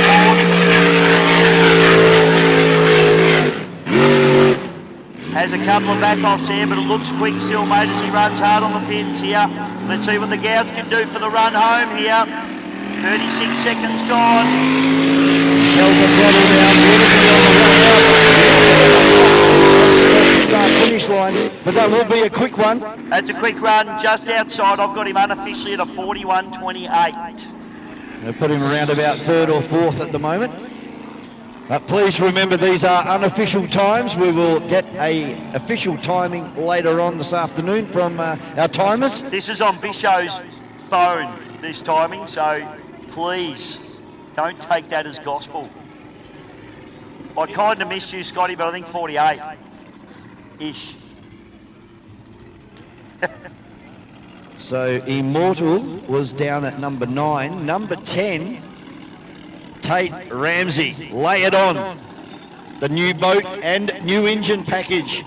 has a couple of back-offs here, but it looks quick still, mate, as he runs hard on the pins here. Let's see what the Gouts can do for the run home here. 36 seconds gone. Held the throttle down beautifully on the way out. Start finish line, but that will be a quick one. That's a quick run just outside. I've got him unofficially at a 41.28. They put him around about third or fourth at the moment. But please remember, these are unofficial times. We will get a official timing later on this afternoon from our timers. This is on Bisho's phone, this timing, so please don't take that as gospel. I kind of missed you, Scotty, but I think 48-ish. So Immortal was down at number 9. Number 10, Tate Ramsey. Lay it on. The new boat and new engine package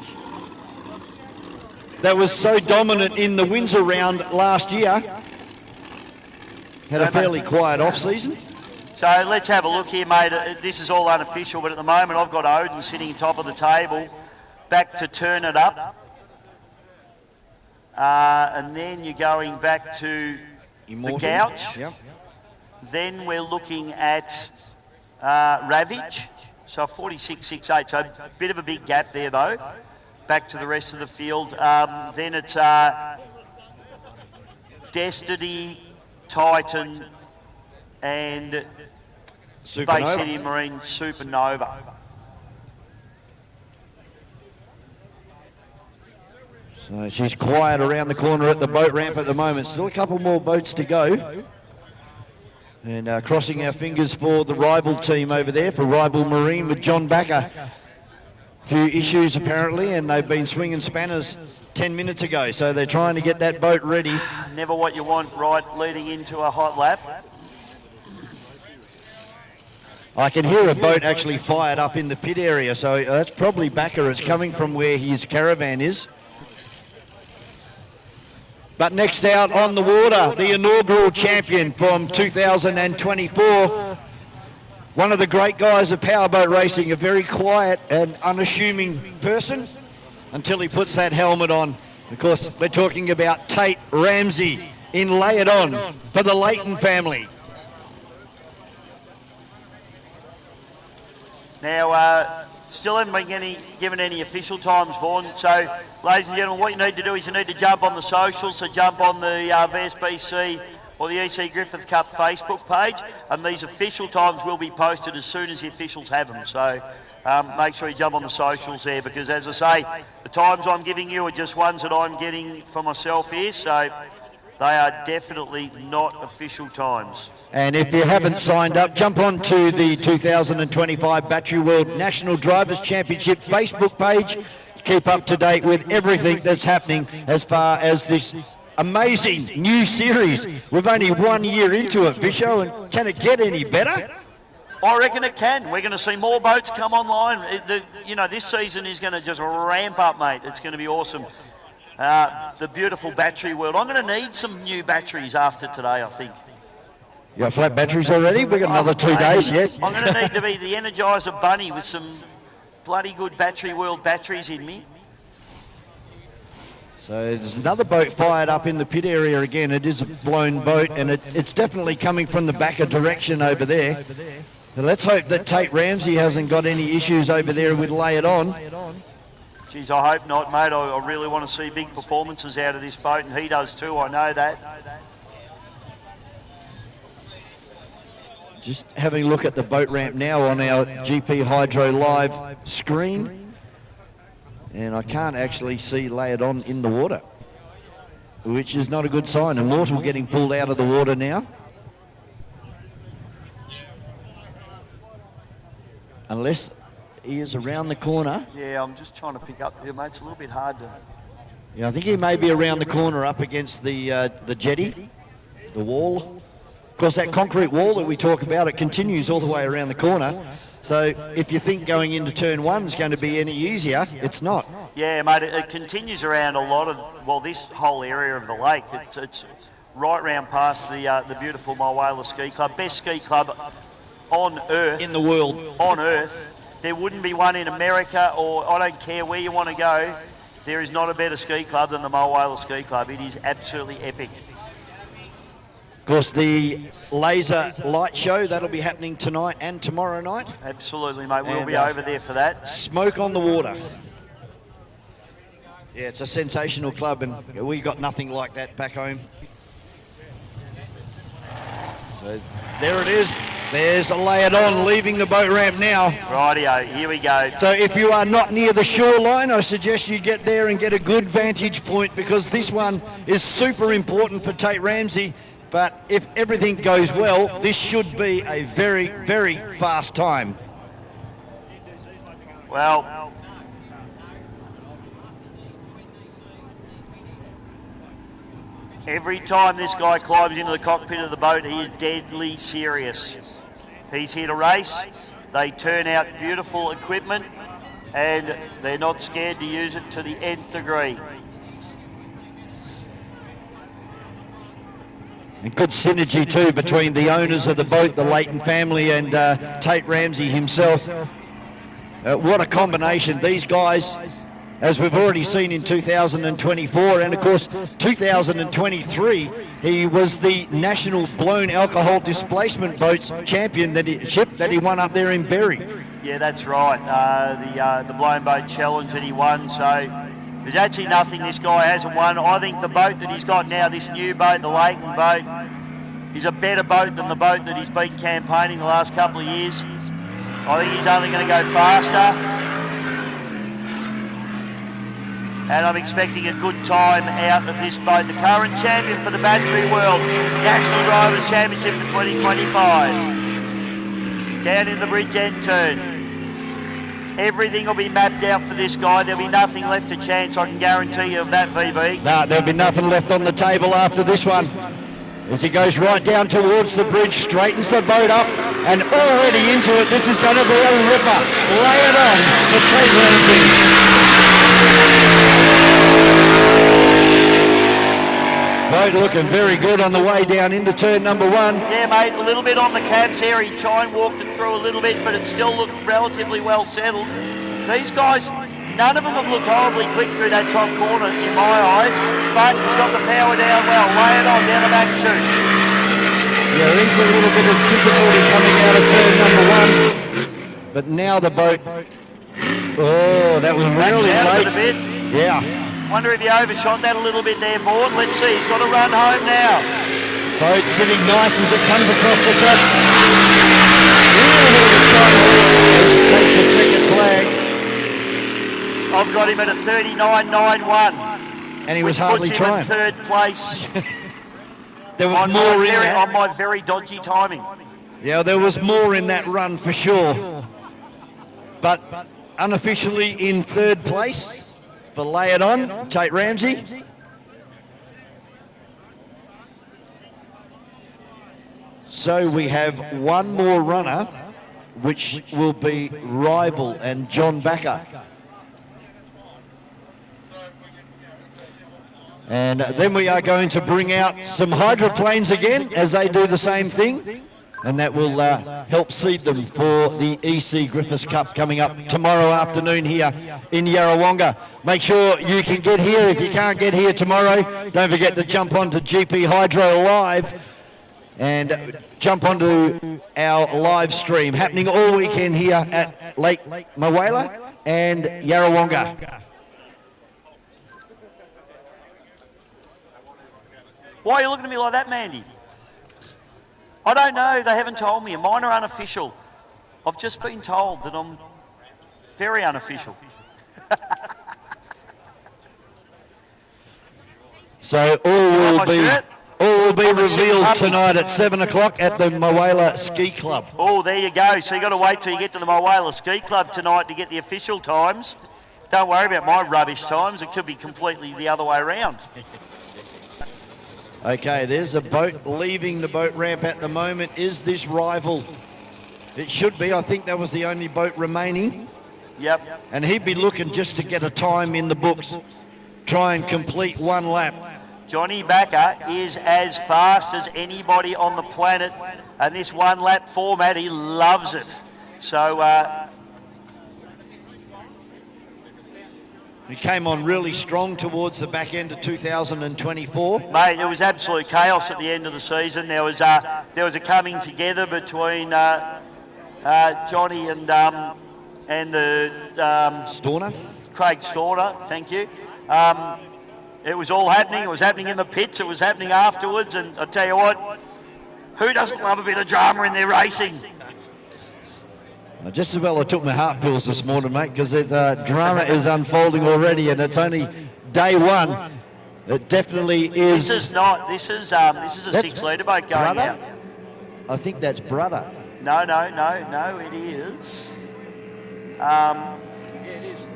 that was so dominant in the Windsor round last year. Had a fairly quiet off-season. So let's have a look here, mate. This is all unofficial, but at the moment I've got Odin sitting top of the table, back to turn it up. And then you're going back to Immortal. the Gouch. Yep. Then we're looking at Ravage, so 46.68, so a bit of a big gap there though. Back to the rest of the field. Then it's Destiny, Titan, and Bay Supernova. City Marine Supernova. So she's quiet around the corner at the boat ramp at the moment. Still a couple more boats to go. And crossing our fingers for the rival team over there, for Rival Marine with John Backer. Few issues apparently, and they've been swinging spanners 10 minutes ago. So they're trying to get that boat ready. Never what you want right leading into a hot lap. I can hear a boat actually fired up in the pit area. So that's probably Backer. It's coming from where his caravan is. But next out on the water, the inaugural champion from 2024. One of the great guys of powerboat racing, a very quiet and unassuming person until he puts that helmet on. Of course, we're talking about Tate Ramsey in Lay It On for the Leighton family. Now, still haven't been given any official times, Vaughan. So, ladies and gentlemen, what you need to do is you need to jump on the socials. So jump on the VSBC or the EC Griffith Cup Facebook page. And these official times will be posted as soon as the officials have them. So make sure you jump on the socials there, because as I say, the times I'm giving you are just ones that I'm getting for myself here. So they are definitely not official times. And if you haven't signed up, jump on to the 2025 Battery World National Drivers' Championship Facebook page. Keep up to date with everything that's happening as far as this amazing new series. We've only 1 year into it, Bisho, and can it get any better? I reckon it can. We're going to see more boats come online. This season is going to just ramp up, mate. It's going to be awesome. The beautiful battery world. I'm going to need some new batteries after today, I think. You got flat batteries already? We've got another 2 days yet. I'm going to need to be the Energizer Bunny with some bloody good battery world batteries in me. So there's another boat fired up in the pit area again. It is a blown boat, and it's definitely coming from the backer direction over there. So let's hope that Tate Ramsey hasn't got any issues over there with Lay It On. Geez, I hope not, mate. I really want to see big performances out of this boat, and he does too, I know that. Just having a look at the boat ramp now on our GP Hydro Live screen. And I can't actually see Lay It On in the water, which is not a good sign. Immortal getting pulled out of the water now. Unless he is around the corner. Yeah, I'm just trying to pick up here, mate. It's a little bit hard to... Yeah, I think he may be around the corner up against the jetty, the wall. Of course, that concrete wall that we talk about, it continues all the way around the corner. So So if you think going into turn one is going to be any easier, it's not. Yeah, mate, it continues around a lot of, well, this whole area of the lake. It's right round past the beautiful Mulwala Ski Club, best ski club on earth. In the world. On earth. There wouldn't be one in America, or I don't care where you want to go. There is not a better ski club than the Mulwala Ski Club. It is absolutely epic. Of course, the laser light show, that'll be happening tonight and tomorrow night. Absolutely, mate. We'll And, be over there for that. Smoke on the water. Yeah, it's a sensational club, and we got nothing like that back home. So there it is. There's a lay it on leaving the boat ramp now. Rightio, here we go. So if you are not near the shoreline, I suggest you get there and get a good vantage point, because this one is super important for Tate Ramsey. But if everything goes well, this should be a very, very fast time. Well, every time this guy climbs into the cockpit of the boat, he is deadly serious. He's here to race. They turn out beautiful equipment, and they're not scared to use it to the nth degree. And good synergy too between the owners of the boat, the Leighton family, and Tate Ramsey himself. What a combination. These guys, as we've already seen in 2024, and of course 2023, he was the national blown alcohol displacement boats champion that he won up there in Berry. Yeah, that's right. The blown boat challenge that he won. So there's actually nothing this guy hasn't won. I think the boat that he's got now, this new boat, the Leighton boat, is a better boat than the boat that he's been campaigning the last couple of years. I think he's only going to go faster. And I'm expecting a good time out of this boat. The current champion for the Battery World National Drivers' Championship for 2025. Down in the bridge end turn. Everything will be mapped out for this guy. There'll be nothing left to chance, I can guarantee you of that, VB. No, there'll be nothing left on the table after this one. As he goes right down towards the bridge, straightens the boat up, and already into it. This is going to be a ripper. Lay it on for Tate Ramsey. Boat looking very good on the way down into turn number one. Yeah, mate, a little bit on the cabs here. He tried and walked it through a little bit, but it still looks relatively well settled. These guys, none of them have looked horribly quick through that top corner in my eyes, but he's got the power down well. Lay it on down the back chute. Yeah, there is a little bit of difficulty coming out of turn number one, but now the boat, oh, that was really late. A bit. Yeah. Wonder if he overshot that a little bit there, Vaughan. Let's see, he's got to run home now. Boat sitting nice as it comes across the top. Takes the checkered flag. I've got him at a 39.91. And he was which hardly puts him trying. in third place. There was more in that. On my very dodgy timing. Yeah, there was more in that run for sure. But unofficially in third place for Lay It On, Tate Ramsey. So we have one more runner, which will be Rival and John Backer. And then we are going to bring out some hydroplanes again as they do the same thing. And that will help seed them for the EC Griffith Cup coming up tomorrow afternoon here in Yarrawonga. Make sure you can get here. If you can't get here tomorrow, don't forget to jump onto GP Hydro Live and jump onto our live stream happening all weekend here at Lake Mulwala and Yarrawonga. Why are you looking at me like that, Mandy? I don't know, they haven't told me. Mine are unofficial. I've just been told that I'm very unofficial. So all will be revealed tonight at 7 o'clock at the Mulwala Ski Club. Oh, there you go. So you've got to wait till you get to the Mulwala Ski Club tonight to get the official times. Don't worry about my rubbish times. It could be completely the other way around. Okay, there's a boat leaving the boat ramp at the moment. Is this Rival? It should be. I think that was the only boat remaining. Yep. And he'd be looking just to get a time in the books. Try and complete one lap. Johnny Backer is as fast as anybody on the planet, and this one lap format, he loves it. So he came on really strong towards the back end of 2024. mate, it was absolute chaos at the end of the season. There was a coming together between Johnny and the Storner? Craig Storner. Thank you. It was all happening. It was happening in the pits. It was happening afterwards. And I tell you what, who doesn't love a bit of drama in their racing? Just as well I took my heart pills this morning, mate, because drama is unfolding already, and it's only day one. It definitely is. This is not. This is a 6-litre boat going brother? out. I think that's brother. No, it is. Yeah, it is.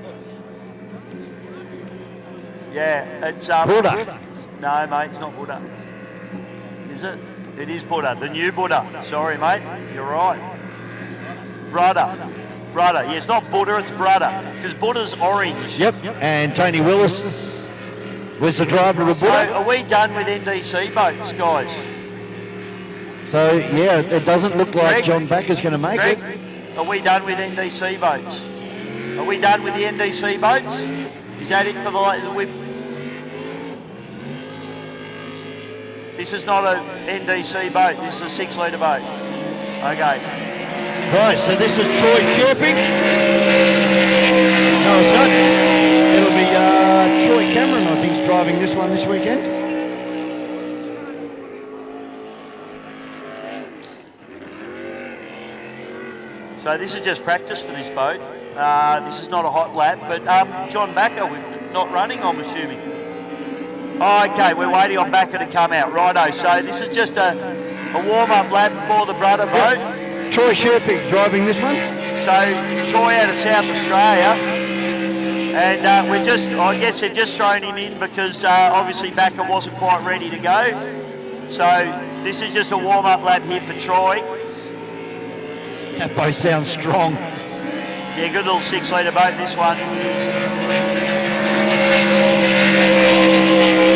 Yeah, it's Buddha. No, mate, it's not Buddha. Is it? It is Buddha, the new Buddha. Sorry, mate, you're right. Brother. Yeah, it's not Buddha, it's brother, because Buddha's orange. Yep, and Tony Willis was the driver of So Buddha. are we done with NDC boats, guys? So, yeah, it doesn't look like Greg? John Backer's going to make Greg, it. are we done with NDC boats? Are we done with the NDC boats? Is that it for the whip? This is not an NDC boat, this is a 6-litre boat. Okay. Right, so this is Troy chirping. No, it's not. It'll be Troy Cameron, I think, is driving this one this weekend. So this is just practice for this boat. This is not a hot lap, but John Backer, we're not running, I'm assuming. Oh, okay, we're waiting on Backer to come out. Righto, so this is just a warm-up lap for the brother boat. Troy Sherpick driving this one. So Troy out of South Australia, and I guess they've just thrown him in because obviously Backer wasn't quite ready to go. So this is just a warm-up lap here for Troy. That boat sounds strong. Yeah, good little 6-litre boat, this one.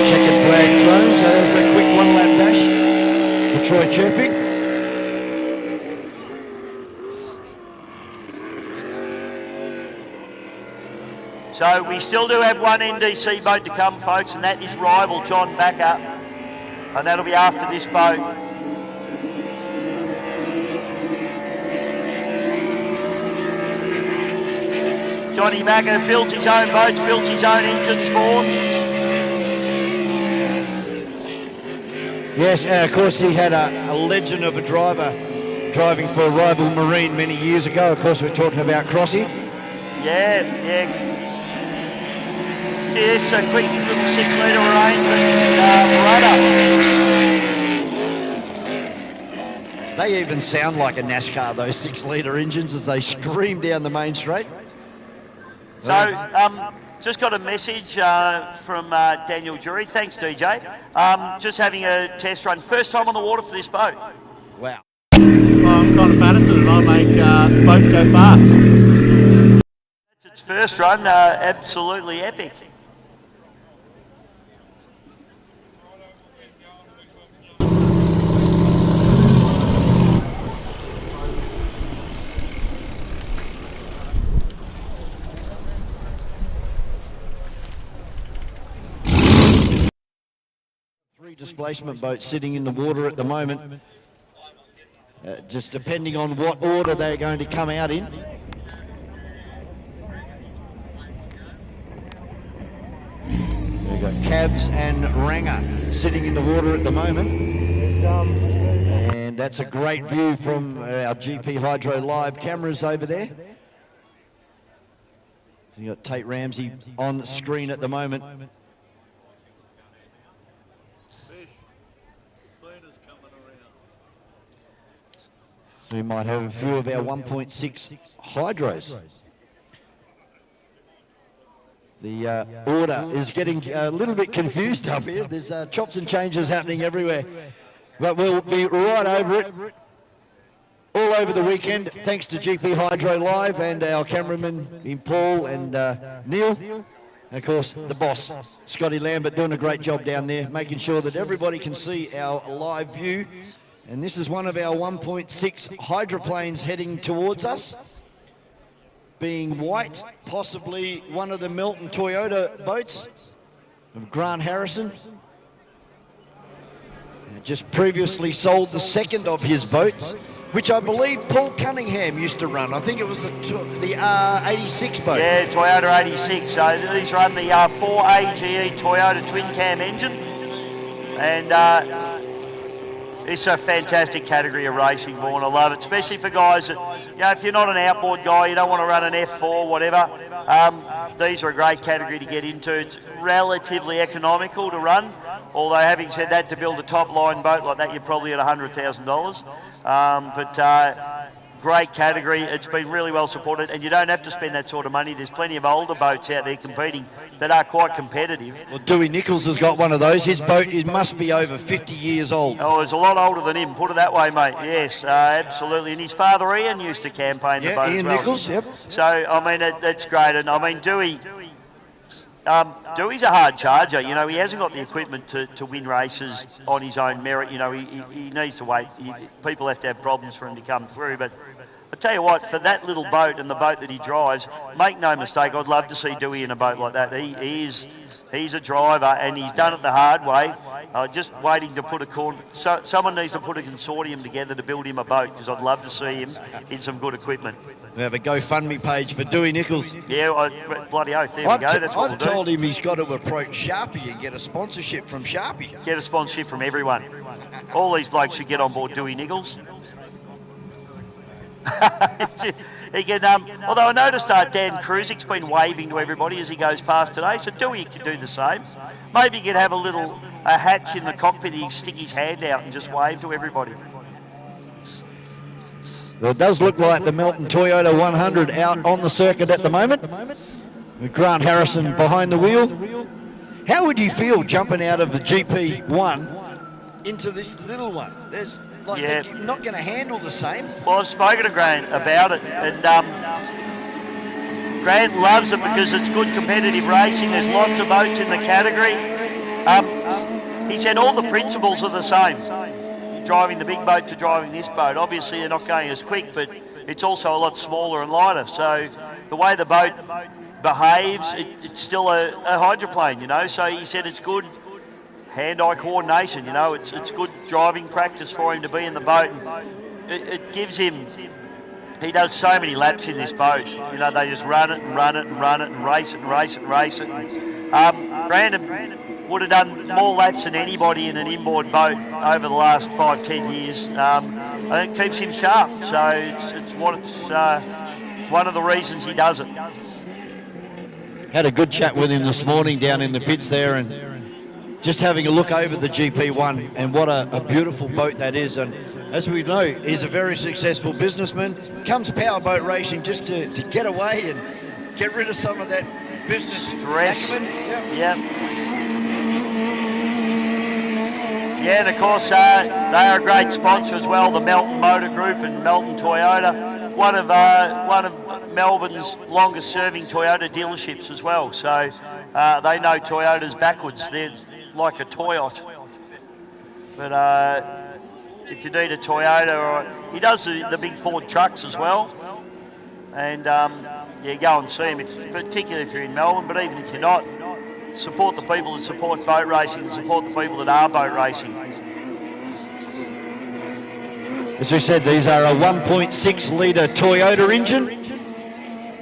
Checkered flag thrown, so it's a quick one-lap dash for Troy Chirping. So we still do have one NDC boat to come, folks, and that is rival John Backer, and that'll be after this boat. Johnny Backer built his own boats, built his own engines for them. Yes, and of course he had a legend of a driver driving for a rival Marine many years ago. Of course we're talking about Crossy. Yeah. Yes, a quick little 6-litre arrangement, They even sound like a NASCAR, those 6-litre engines, as they scream down the main straight. So, just got a message from Daniel Jury. Thanks, DJ. Just having a test run. First time on the water for this boat. Wow. Well, I'm Connor Patterson and I make boats go fast. It's its first run. Absolutely epic. Three displacement boats sitting in the water at the moment. Just depending on what order they're going to come out in. We've got Cabs and Ranger sitting in the water at the moment. And that's a great view from our GP Hydro Live cameras over there. You've got Tate Ramsey on screen at the moment. So we might have a few of our 1.6 hydros. The order is getting a little bit confused up here. There's chops and changes happening everywhere. But we'll be right over it. all over the weekend, thanks to GP Hydro Live and our cameramen in Paul and Neil. And of course, the boss, Scotty Lambert, doing a great job down there, making sure that everybody can see our live view. And this is one of our 1.6 hydroplanes heading towards us, being white, possibly one of the Melton Toyota boats of Grant Harrison. Just previously sold the second of his boats, which I believe Paul Cunningham used to run. I think it was the R86 boat. Yeah, Toyota 86. So these run the 4AGE Toyota twin cam engine. And it's a fantastic category of racing, Vaughan. I love it, especially for guys that, if you're not an outboard guy, you don't want to run an F4, whatever. These are a great category to get into. It's relatively economical to run. Although, having said that, to build a top-line boat like that, you're probably at $100,000. But great category. It's been really well supported, and you don't have to spend that sort of money. There's plenty of older boats out there competing that are quite competitive. Well, Dewey Nichols has got one of those. His boat, it must be over 50 years old. Oh, it's a lot older than him, put it that way, mate. Yes, absolutely. And his father, Ian, used to campaign the boat Ian as well. Nichols, yep. So, I mean, that's great. And, I mean, Dewey's a hard charger. You know, he hasn't got the equipment to win races on his own merit. You know, he needs to wait. People have to have problems for him to come through. But I tell you what, for that little boat and the boat that he drives, make no mistake, I'd love to see Dewey in a boat like that. He's a driver, and he's done it the hard way. Just waiting to put someone needs to put a consortium together to build him a boat, because I'd love to see him in some good equipment. We have a GoFundMe page for Dewey Nichols. Yeah, bloody oath, there we go. That's what I've told him he's got to approach Sharpie and get a sponsorship from Sharpie. Get a sponsorship from everyone. All these blokes should get on board Dewey Nichols. He can, although I noticed Dan Kruzik's been waving to everybody as he goes past today, so Dewey can do the same. Maybe he could have a hatch in the cockpit, he can stick his hand out and just wave to everybody. Well, it does look like the Melton Toyota 100 out on the circuit at the moment, with Grant Harrison behind the wheel. How would you feel jumping out of the GP1 into this little one? They're not going to handle the same. Well, I've spoken to Grant about it, and Grant loves it because it's good competitive racing. There's lots of boats in the category. He said all the principles are the same. Driving the big boat to driving this boat. Obviously, they're not going as quick, but it's also a lot smaller and lighter. So the way the boat behaves, it's still a hydroplane, you know. So he said it's good hand-eye coordination, you know. It's good driving practice for him to be in the boat. And it gives him. He does so many laps in this boat. You know, they just run it and run it and run it and race it and race it and race it. Brandon would have done more laps than anybody in an inboard boat over the last 5-10 years. And it keeps him sharp. So it's one of the reasons he does it. Had a good chat with him this morning down in the pits there, and just having a look over the GP1, and what a beautiful boat that is. And as we know, he's a very successful businessman. Comes powerboat racing just to get away and get rid of some of that business stress. Yep. Yeah, and of course they are a great sponsor as well, the Melton Motor Group and Melton Toyota, one of Melbourne's longest-serving Toyota dealerships as well. So they know Toyotas backwards. They're like a Toyota. But if you need a Toyota, he does the big Ford trucks as well. And go and see him, particularly if you're in Melbourne, but even if you're not, support the people that support boat racing and support the people that are boat racing. As we said, these are a 1.6 litre Toyota engine,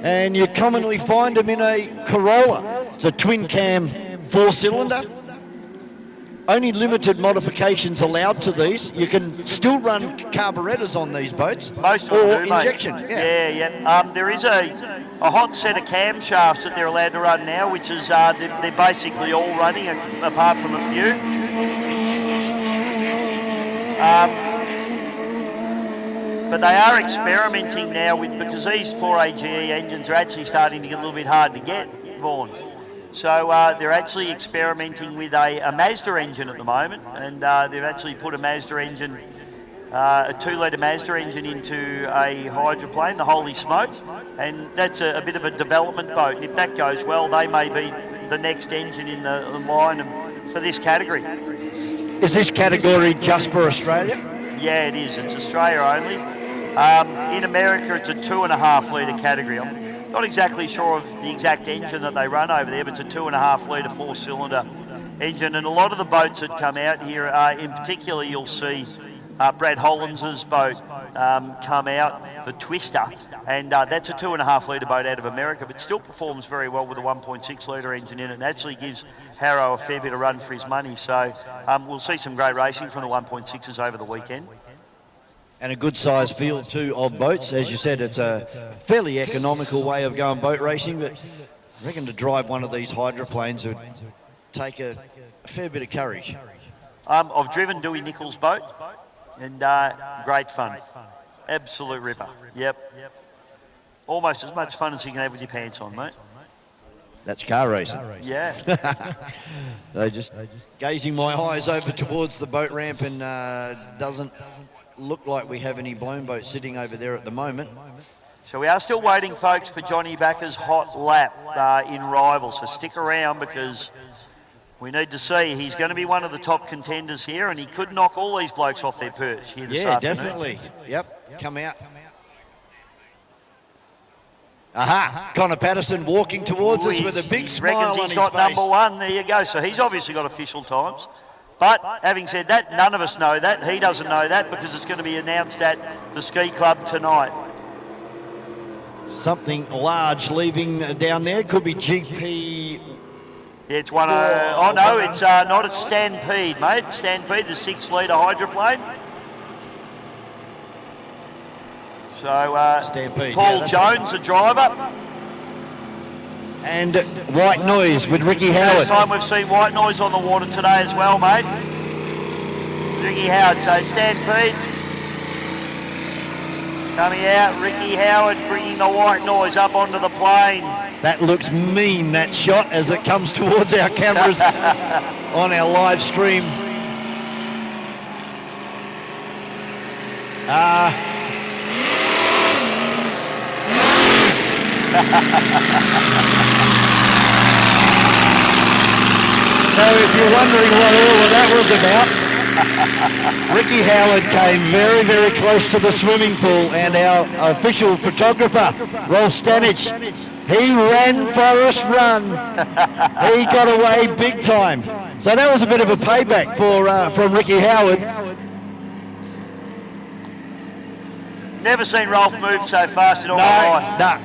and you commonly find them in a Corolla. It's a twin cam 4-cylinder. Only limited modifications allowed to these. You can still run carburettors on these boats, most of or them do, injection. Mate. Yeah. There is a hot set of camshafts that they're allowed to run now, which is they're basically all running apart from a few. But they are experimenting now because these 4AGE engines are actually starting to get a little bit hard to get, Vaughan. So they're actually experimenting with a Mazda engine at the moment, and they've actually put a Mazda engine a 2-litre Mazda engine into a hydroplane, the Holy Smoke, and that's a bit of a development boat. And if that goes well, they may be the next engine in the line for this category. Is this category just for Australia? Yeah, it is. It's Australia only. In America, it's a 2.5 litre category. I'm not exactly sure of the exact engine that they run over there, but it's a 2.5 litre 4-cylinder engine. And a lot of the boats that come out here, in particular, you'll see Brad Hollins's boat come out, the Twister, and that's a 2.5 litre boat out of America, but still performs very well with a 1.6 litre engine in it, and actually gives Harrow a fair bit of run for his money. So we'll see some great racing from the 1.6s over the weekend. And a good sized field too of boats. As you said, it's a fairly economical way of going boat racing, but I reckon to drive one of these hydroplanes would take a fair bit of courage. I've driven Dewey Nichols' boat, and great fun. Absolute ripper. Yep. Almost as much fun as you can have with your pants on, mate. That's car racing. Yeah. So just gazing my eyes over towards the boat ramp, and doesn't look like we have any blown boats sitting over there at the moment. So we are still waiting, folks, for Johnny Backer's hot lap in Rival. So stick around, because we need to see. He's going to be one of the top contenders here, and he could knock all these blokes off their perch here this afternoon. Definitely. Yep, come out. Aha, Connor Patterson walking towards us with a big smile on his face. He's got number one. There you go. So he's obviously got official times. But having said that, none of us know that. He doesn't know that, because it's going to be announced at the ski club tonight. Something large leaving down there. Could be GP. Yeah, it's one. Oh no, it's not. It's Stampede, mate. Stampede, the 6-litre hydroplane. So Stampede. Paul Jones, the driver. And White Noise with Ricky Howard. First time we've seen White Noise on the water today as well, mate. Ricky Howard, so Stampede coming out. Ricky Howard bringing the White Noise up onto the plane. That looks mean, that shot, as it comes towards our cameras on our live stream. So if you're wondering what all of that was about, Ricky Howard came very, very close to the swimming pool, and our official photographer, Rolf Stanich, he ran Forest Run. He got away big time. So that was a bit of a payback from Ricky Howard. Never seen Rolf move so fast in all my life. No.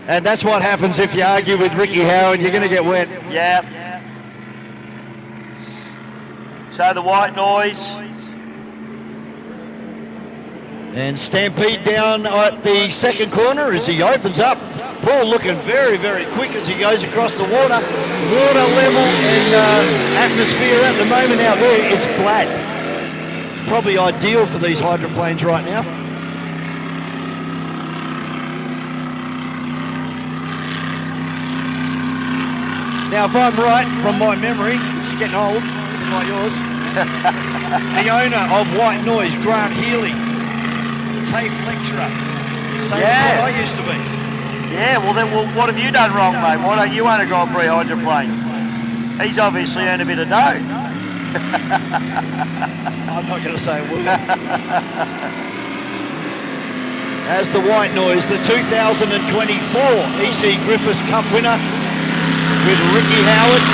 And that's what happens if you argue with Ricky Howard. You're going to get wet. Yeah. So the White Noise. And Stampede down at the second corner as he opens up. Paul looking very, very quick as he goes across the water. Water level and atmosphere at the moment out there, it's flat. It's probably ideal for these hydroplanes right now. Now, if I'm right from my memory, it's getting old, like yours, the owner of White Noise, Grant Healy, TAFE lecturer, same as what I used to be. Yeah, well, what have you done wrong, mate? Why don't you own a Grand Prix hydroplane? He's obviously earned a bit of dough. I'm not going to say a word. As the White Noise, the 2024 EC Griffith Cup winner with Ricky Howard.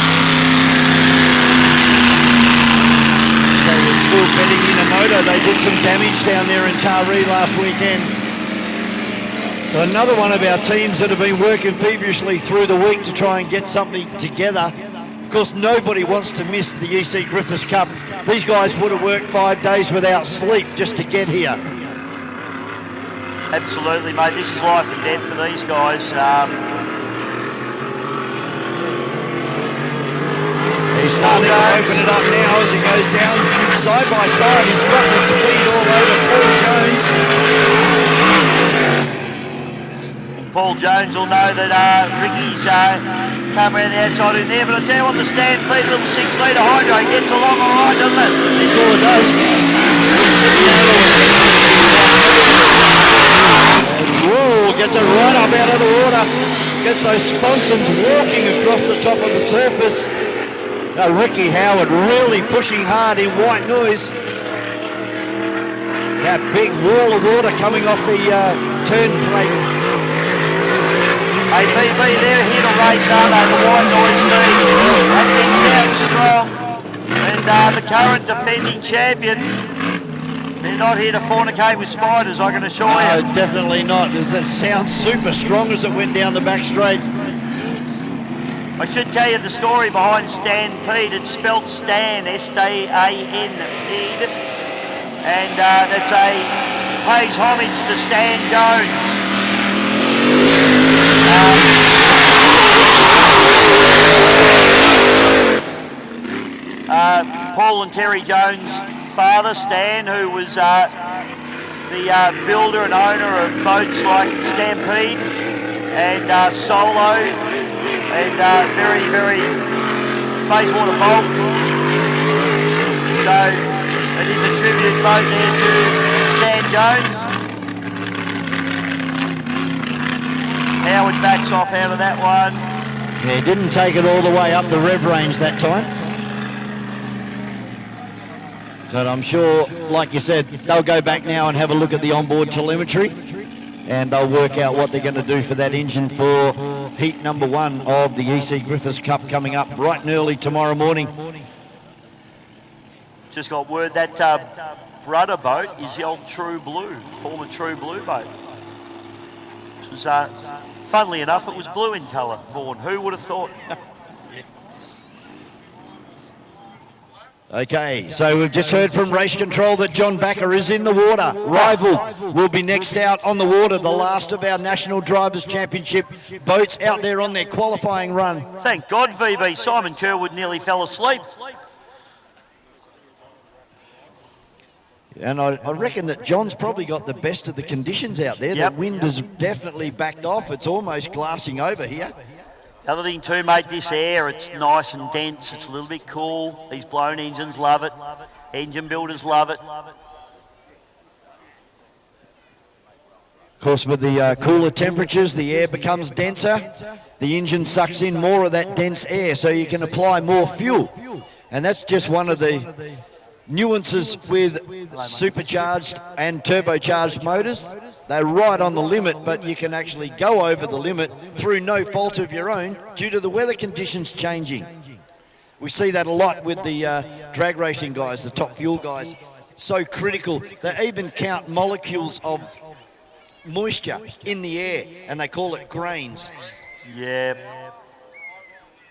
They were still betting in a motor. They did some damage down there in Taree last weekend. So another one of our teams that have been working feverishly through the week to try and get something together. Of course, nobody wants to miss the EC Griffiths Cup. These guys would have worked 5 days without sleep just to get here. Absolutely, mate. This is life and death for these guys. He's starting to open it up now as it goes down side by side. He's got the speed all over Paul Jones. Paul Jones will know that Ricky's come around the outside in there, but I'll tell you what, the Stampede little 6-litre hydro gets along all right, doesn't it? That's all it does. Whoa, gets it right up out of the water. Gets those sponsons walking across the top of the surface. Ricky Howard really pushing hard in white noise. That big wall of water coming off the turn plate. Hey, BB, they're here to race, aren't they? The white noise team. That thing sounds strong. And the current defending champion, they're not here to fornicate with spiders, I can assure you. No, definitely not. It sounds super strong as it went down the back straight. I should tell you the story behind Stampede. It's spelt Stan, S-T-A-N, Pede. And that's pays homage to Stan Jones. Paul and Terry Jones' father, Stan, who was the builder and owner of boats like Stampede and Solo and very, very Bayswater Bulk. So it is a tribute boat there to Stan Jones. Howard backs off out of that one. Yeah, didn't take it all the way up the rev range that time. But I'm sure, like you said, they'll go back now and have a look at the onboard telemetry and they'll work out what they're going to do for that engine for heat number 1 of the EC Griffiths Cup coming up bright and early tomorrow morning. Just got word that Brudder boat is the old True Blue, former True Blue boat. Which was, funnily enough, it was blue in colour, Vaughan. Who would have thought? Okay, so we've just heard from race control that John Backer is in the water. Rival will be next out on the water, the last of our National Drivers' Championship boats out there on their qualifying run. Thank God, VB. Simon Kerwood nearly fell asleep. And I reckon that John's probably got the best of the conditions out there. Yep. The wind has definitely backed off. It's almost glassing over here. The other thing too, mate, this air, it's nice and dense. It's a little bit cool. These blown engines love it. Engine builders love it. Of course, with the cooler temperatures, the air becomes denser. The engine sucks in more of that dense air, so you can apply more fuel. And that's just one of the nuances with supercharged and turbocharged motors. They're right on the limit, but you can actually go over the limit through no fault of your own due to the weather conditions changing. We see that a lot with the drag racing guys, the top fuel guys. So critical. They even count molecules of moisture in the air, and they call it grains. Yeah.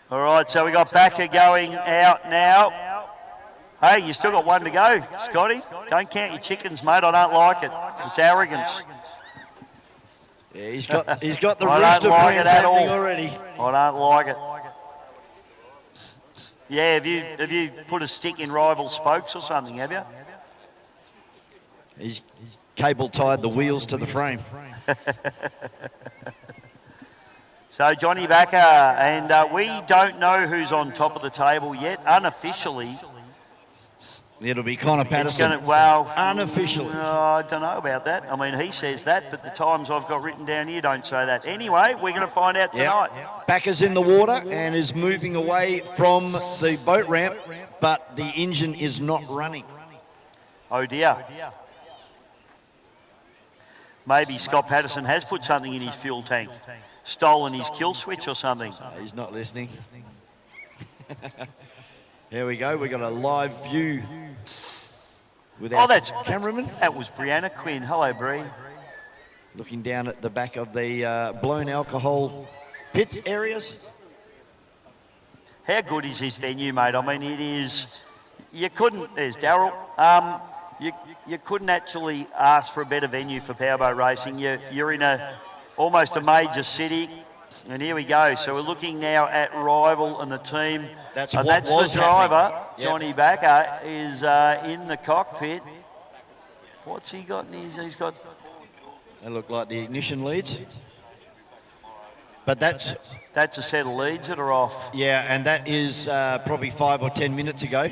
All right, so we got Backer going out now. Hey, you still got one to go, Scotty. Don't count your chickens, mate. I don't like it. It's arrogance. Yeah, he's got the I rooster don't like brands it at happening all. already. I don't like it. Yeah, have you put a stick in rival spokes or something, have you? He's cable tied the wheels to the frame. So Johnny Backer, and we don't know who's on top of the table yet. Unofficially, It'll be Connor Patterson. Unofficially. I don't know about that. I mean, he says that, but the times I've got written down here don't say that. Anyway, we're going to find out tonight. Backer's in the water and is moving away from the boat ramp, but the engine is not running. Oh dear. Maybe Scott Patterson has put something in his fuel tank. Stolen his kill switch or something. He's not listening. Here we go. We've got a live view with our cameraman. That was Brianna Quinn. Hello, Bri. Looking down at the back of the blown alcohol pits areas. How good is this venue, mate? I mean, it is. You couldn't. There's Darryl. You couldn't actually ask for a better venue for powerboat racing. You're in almost a major city. And here we go. So we're looking now at Rival and the team. That's the driver. Yep. Johnny Backer is in the cockpit. What's he got? He's got. They look like the ignition leads. But that's a set of leads that are off. Yeah, and that is probably 5 or 10 minutes ago.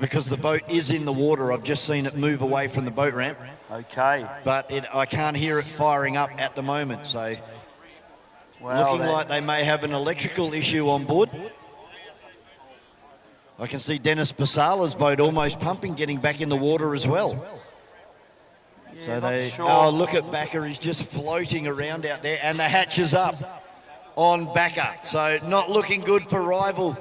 because the boat is in the water. I've just seen it move away from the boat ramp, Okay. but I can't hear it firing up at the moment. So Well, looking like they may have an electrical issue on board. I can see Dennis Basala's boat almost pumping, getting back in the water as well. Yeah, So not they, sure. oh, look at Backer, he's just floating around out there, and the hatch is up on Backer. So not looking good for Rival.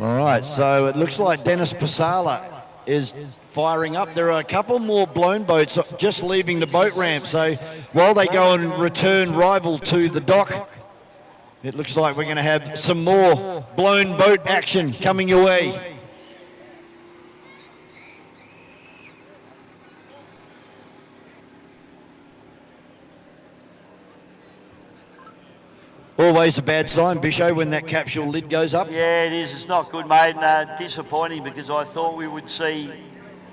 All right, so it looks like Dennis Pasala is firing up. There are a couple more blown boats just leaving the boat ramp. So while they go and return Rival to the dock, it looks like we're going to have some more blown boat action coming your way. Always a bad sign, Bisho, when that capsule lid goes up. Yeah, it is. It's not good, mate. And disappointing because I thought we would see,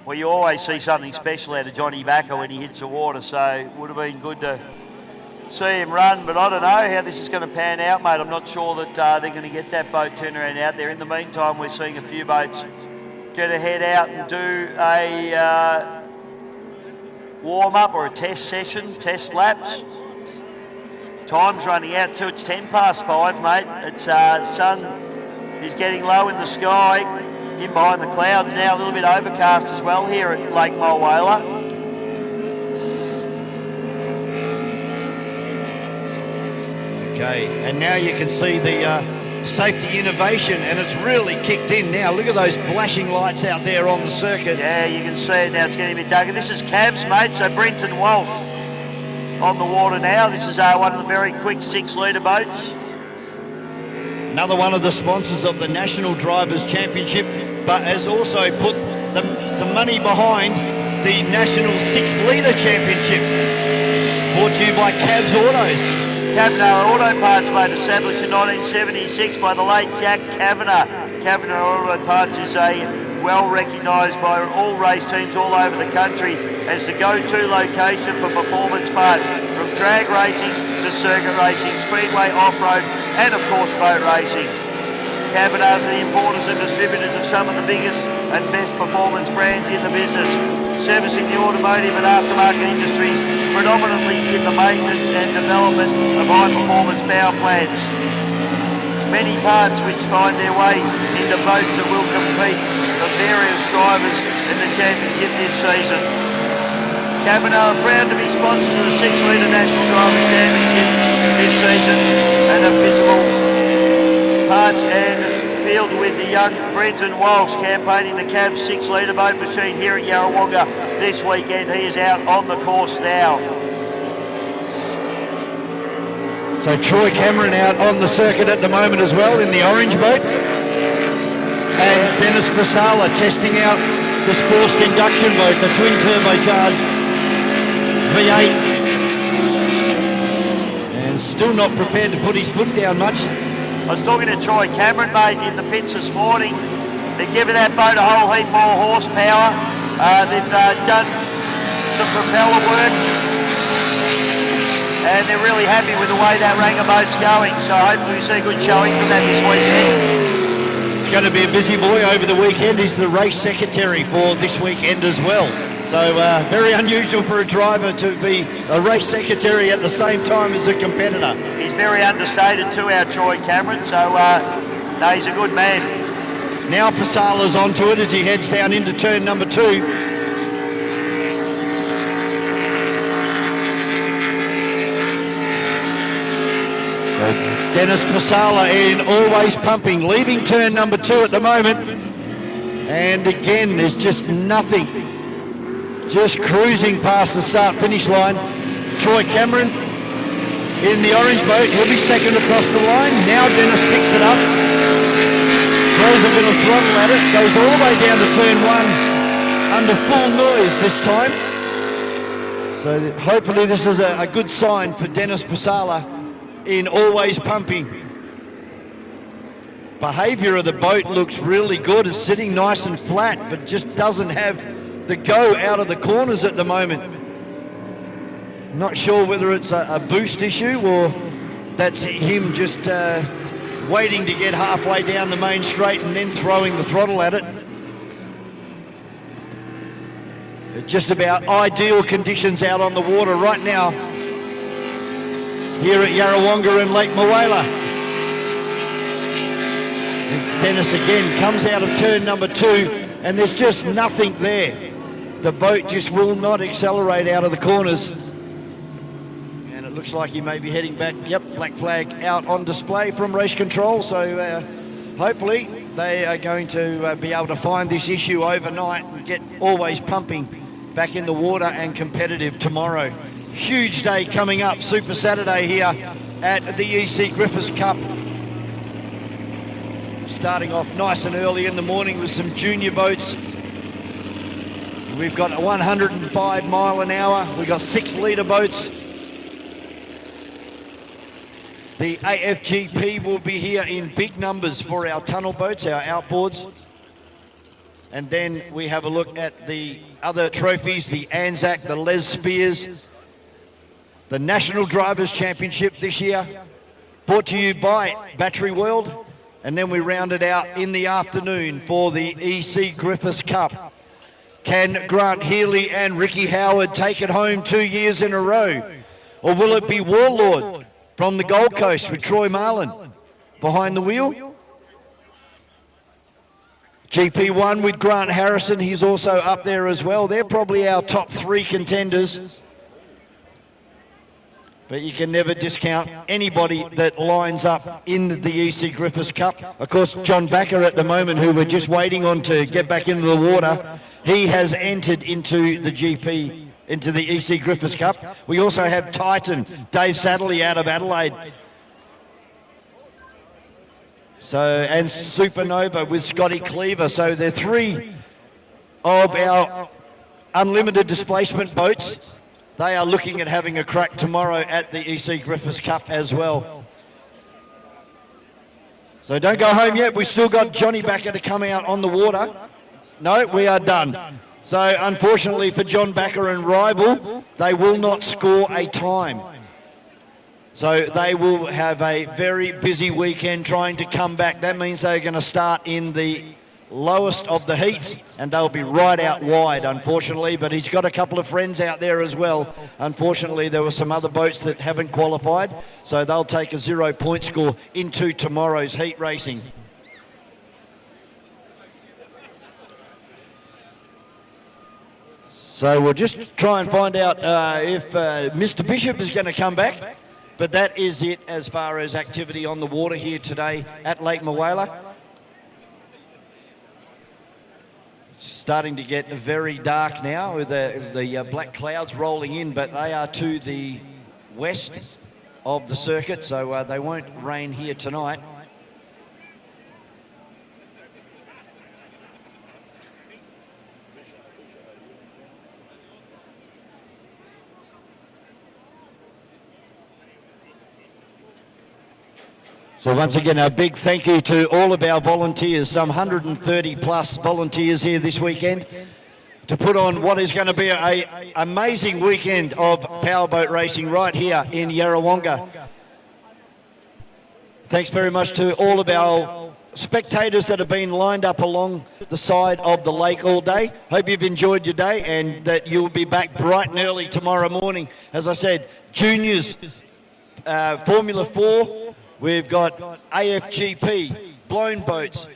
well, you always see something special out of Johnny Backer when he hits the water. So it would have been good to see him run. But I don't know how this is going to pan out, mate. I'm not sure that they're going to get that boat turnaround out there. In the meantime, we're seeing a few boats get a head out and do a warm-up or a test session, test laps. Time's running out too. It's 10 past 5, mate. It's sun is getting low in the sky, in behind the clouds now. A little bit overcast as well here at Lake Mulwala. Okay, and now you can see the safety innovation, and it's really kicked in now. Look at those flashing lights out there on the circuit. Yeah, you can see it now. It's getting a bit darker. This is Cavs, mate. So Brenton Walsh on the water now. This is one of the very quick 6-litre boats. Another one of the sponsors of the National Drivers' Championship, but has also put some money behind the National 6-litre Championship, brought to you by Cavs Autos. Kavanagh Auto Parts, mate, established in 1976 by the late Jack Kavanagh. Kavanagh Auto Parts is a well recognised by all race teams all over the country as the go-to location for performance parts, from drag racing to circuit racing, speedway, off-road and of course boat racing. Kavanagh's are the importers and distributors of some of the biggest and best performance brands in the business, servicing the automotive and aftermarket industries, predominantly in the maintenance and development of high-performance power plants. Many parts which find their way into boats that will compete for various drivers in the championship this season. Kavanagh are proud to be sponsors of the 6-litre National Drivers' Championship this season and are visible parts and fielded with the young Brenton Walsh campaigning the Cavs 6-litre boat machine here at Yarrawonga this weekend. He is out on the course now. So Troy Cameron out on the circuit at the moment as well in the orange boat. And Dennis Pasala testing out this forced induction boat, the twin turbocharged V8. And still not prepared to put his foot down much. I was talking to Troy Cameron, mate, in the pits this morning. They're giving that boat a whole heap more horsepower. They've done some propeller work, and they're really happy with the way that Ranger boat's going. So hopefully we see a good showing from that this weekend. He's going to be a busy boy over the weekend. He's the race secretary for this weekend as well. So very unusual for a driver to be a race secretary at the same time as a competitor. He's very understated too, our Troy Cameron, so no, he's a good man. Now Pasala's onto it as he heads down into turn number 2. Dennis Pasala in always pumping, leaving turn number 2 at the moment. And again, there's just nothing. Just cruising past the start-finish line. Troy Cameron in the orange boat. He'll be second across the line. Now Dennis picks it up. Throws a bit of throttle at it. Goes all the way down to turn 1 under full noise this time. So hopefully this is a good sign for Dennis Pasala in always pumping. Behaviour of the boat looks really good. It's sitting nice and flat, but just doesn't have the go out of the corners at the moment. Not sure whether it's a boost issue or that's him just waiting to get halfway down the main straight and then throwing the throttle at it. Just about ideal conditions out on the water right now here at Yarrawonga and Lake Moala. Dennis again comes out of turn number 2 and there's just nothing there. The boat just will not accelerate out of the corners. And it looks like he may be heading back. Yep, black flag out on display from race control. So hopefully they are going to be able to find this issue overnight and get always pumping back in the water and competitive tomorrow. Huge day coming up, Super Saturday here at the EC Griffith Cup. Starting off nice and early in the morning with some junior boats. We've got a 105 mile an hour. We've got 6 litre boats. The AFGP will be here in big numbers for our tunnel boats, our outboards. And then we have a look at the other trophies, the Anzac, the Les Spears, the National Drivers' Championship this year, brought to you by Battery World. And then we round it out in the afternoon for the EC Griffith Cup. Can Grant Healy and Ricky Howard take it home 2 years in a row? Or will it be Warlord from the Gold Coast with Troy Marlin behind the wheel? GP1 with Grant Harrison, he's also up there as well. They're probably our top 3 contenders. But you can never discount anybody that lines up in the EC Griffith Cup. Of course, John Backer at the moment, who we're just waiting on to get back into the water, he has entered into the GP, into the EC Griffith Cup. We also have Titan, Dave Satterley out of Adelaide. So, and Supernova with Scotty Cleaver. So they're 3 of our unlimited displacement boats. They are looking at having a crack tomorrow at the EC Griffith Cup as well. So don't go home yet. We've still got Johnny Backer to come out on the water. No, we are done. So unfortunately for John Backer and Rival, they will not score a time. So they will have a very busy weekend trying to come back. That means they're going to start in the lowest of the heats and they'll be right out wide, unfortunately. But he's got a couple of friends out there as well. Unfortunately, there were some other boats that haven't qualified. So they'll take a 0-point score into tomorrow's heat racing. So we'll just try and find out if Mr. Bishop is going to come back. But that is it as far as activity on the water here today at Lake Moala. It's starting to get very dark now with the black clouds rolling in, but they are to the west of the circuit, so they won't rain here tonight. So once again, a big thank you to all of our volunteers, some 130 plus volunteers here this weekend to put on what is going to be an amazing weekend of powerboat racing right here in Yarrawonga. Thanks very much to all of our spectators that have been lined up along the side of the lake all day. Hope you've enjoyed your day and that you'll be back bright and early tomorrow morning. As I said, juniors, Formula 4, we've got AFGP, blown boats,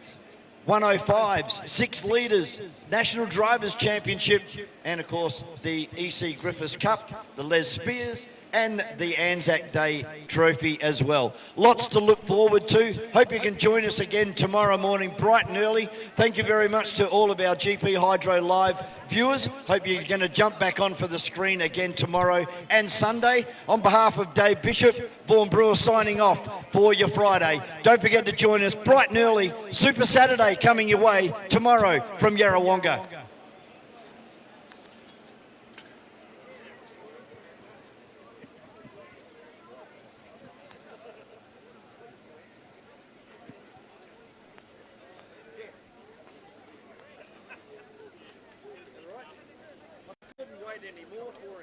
105s, 6 litres, National Drivers' Championship, and of course the EC Griffith Cup, the Les Spears, and the Anzac Day Trophy as well. Lots to look forward to. Hope you can join us again tomorrow morning, bright and early. Thank you very much to all of our GP Hydro Live viewers. Hope you're going to jump back on for the screen again tomorrow and Sunday. On behalf of Dave Bishop, Vaughan Brewer signing off for your Friday. Don't forget to join us bright and early. Super Saturday coming your way tomorrow from Yarrawonga. Couldn't wait any more for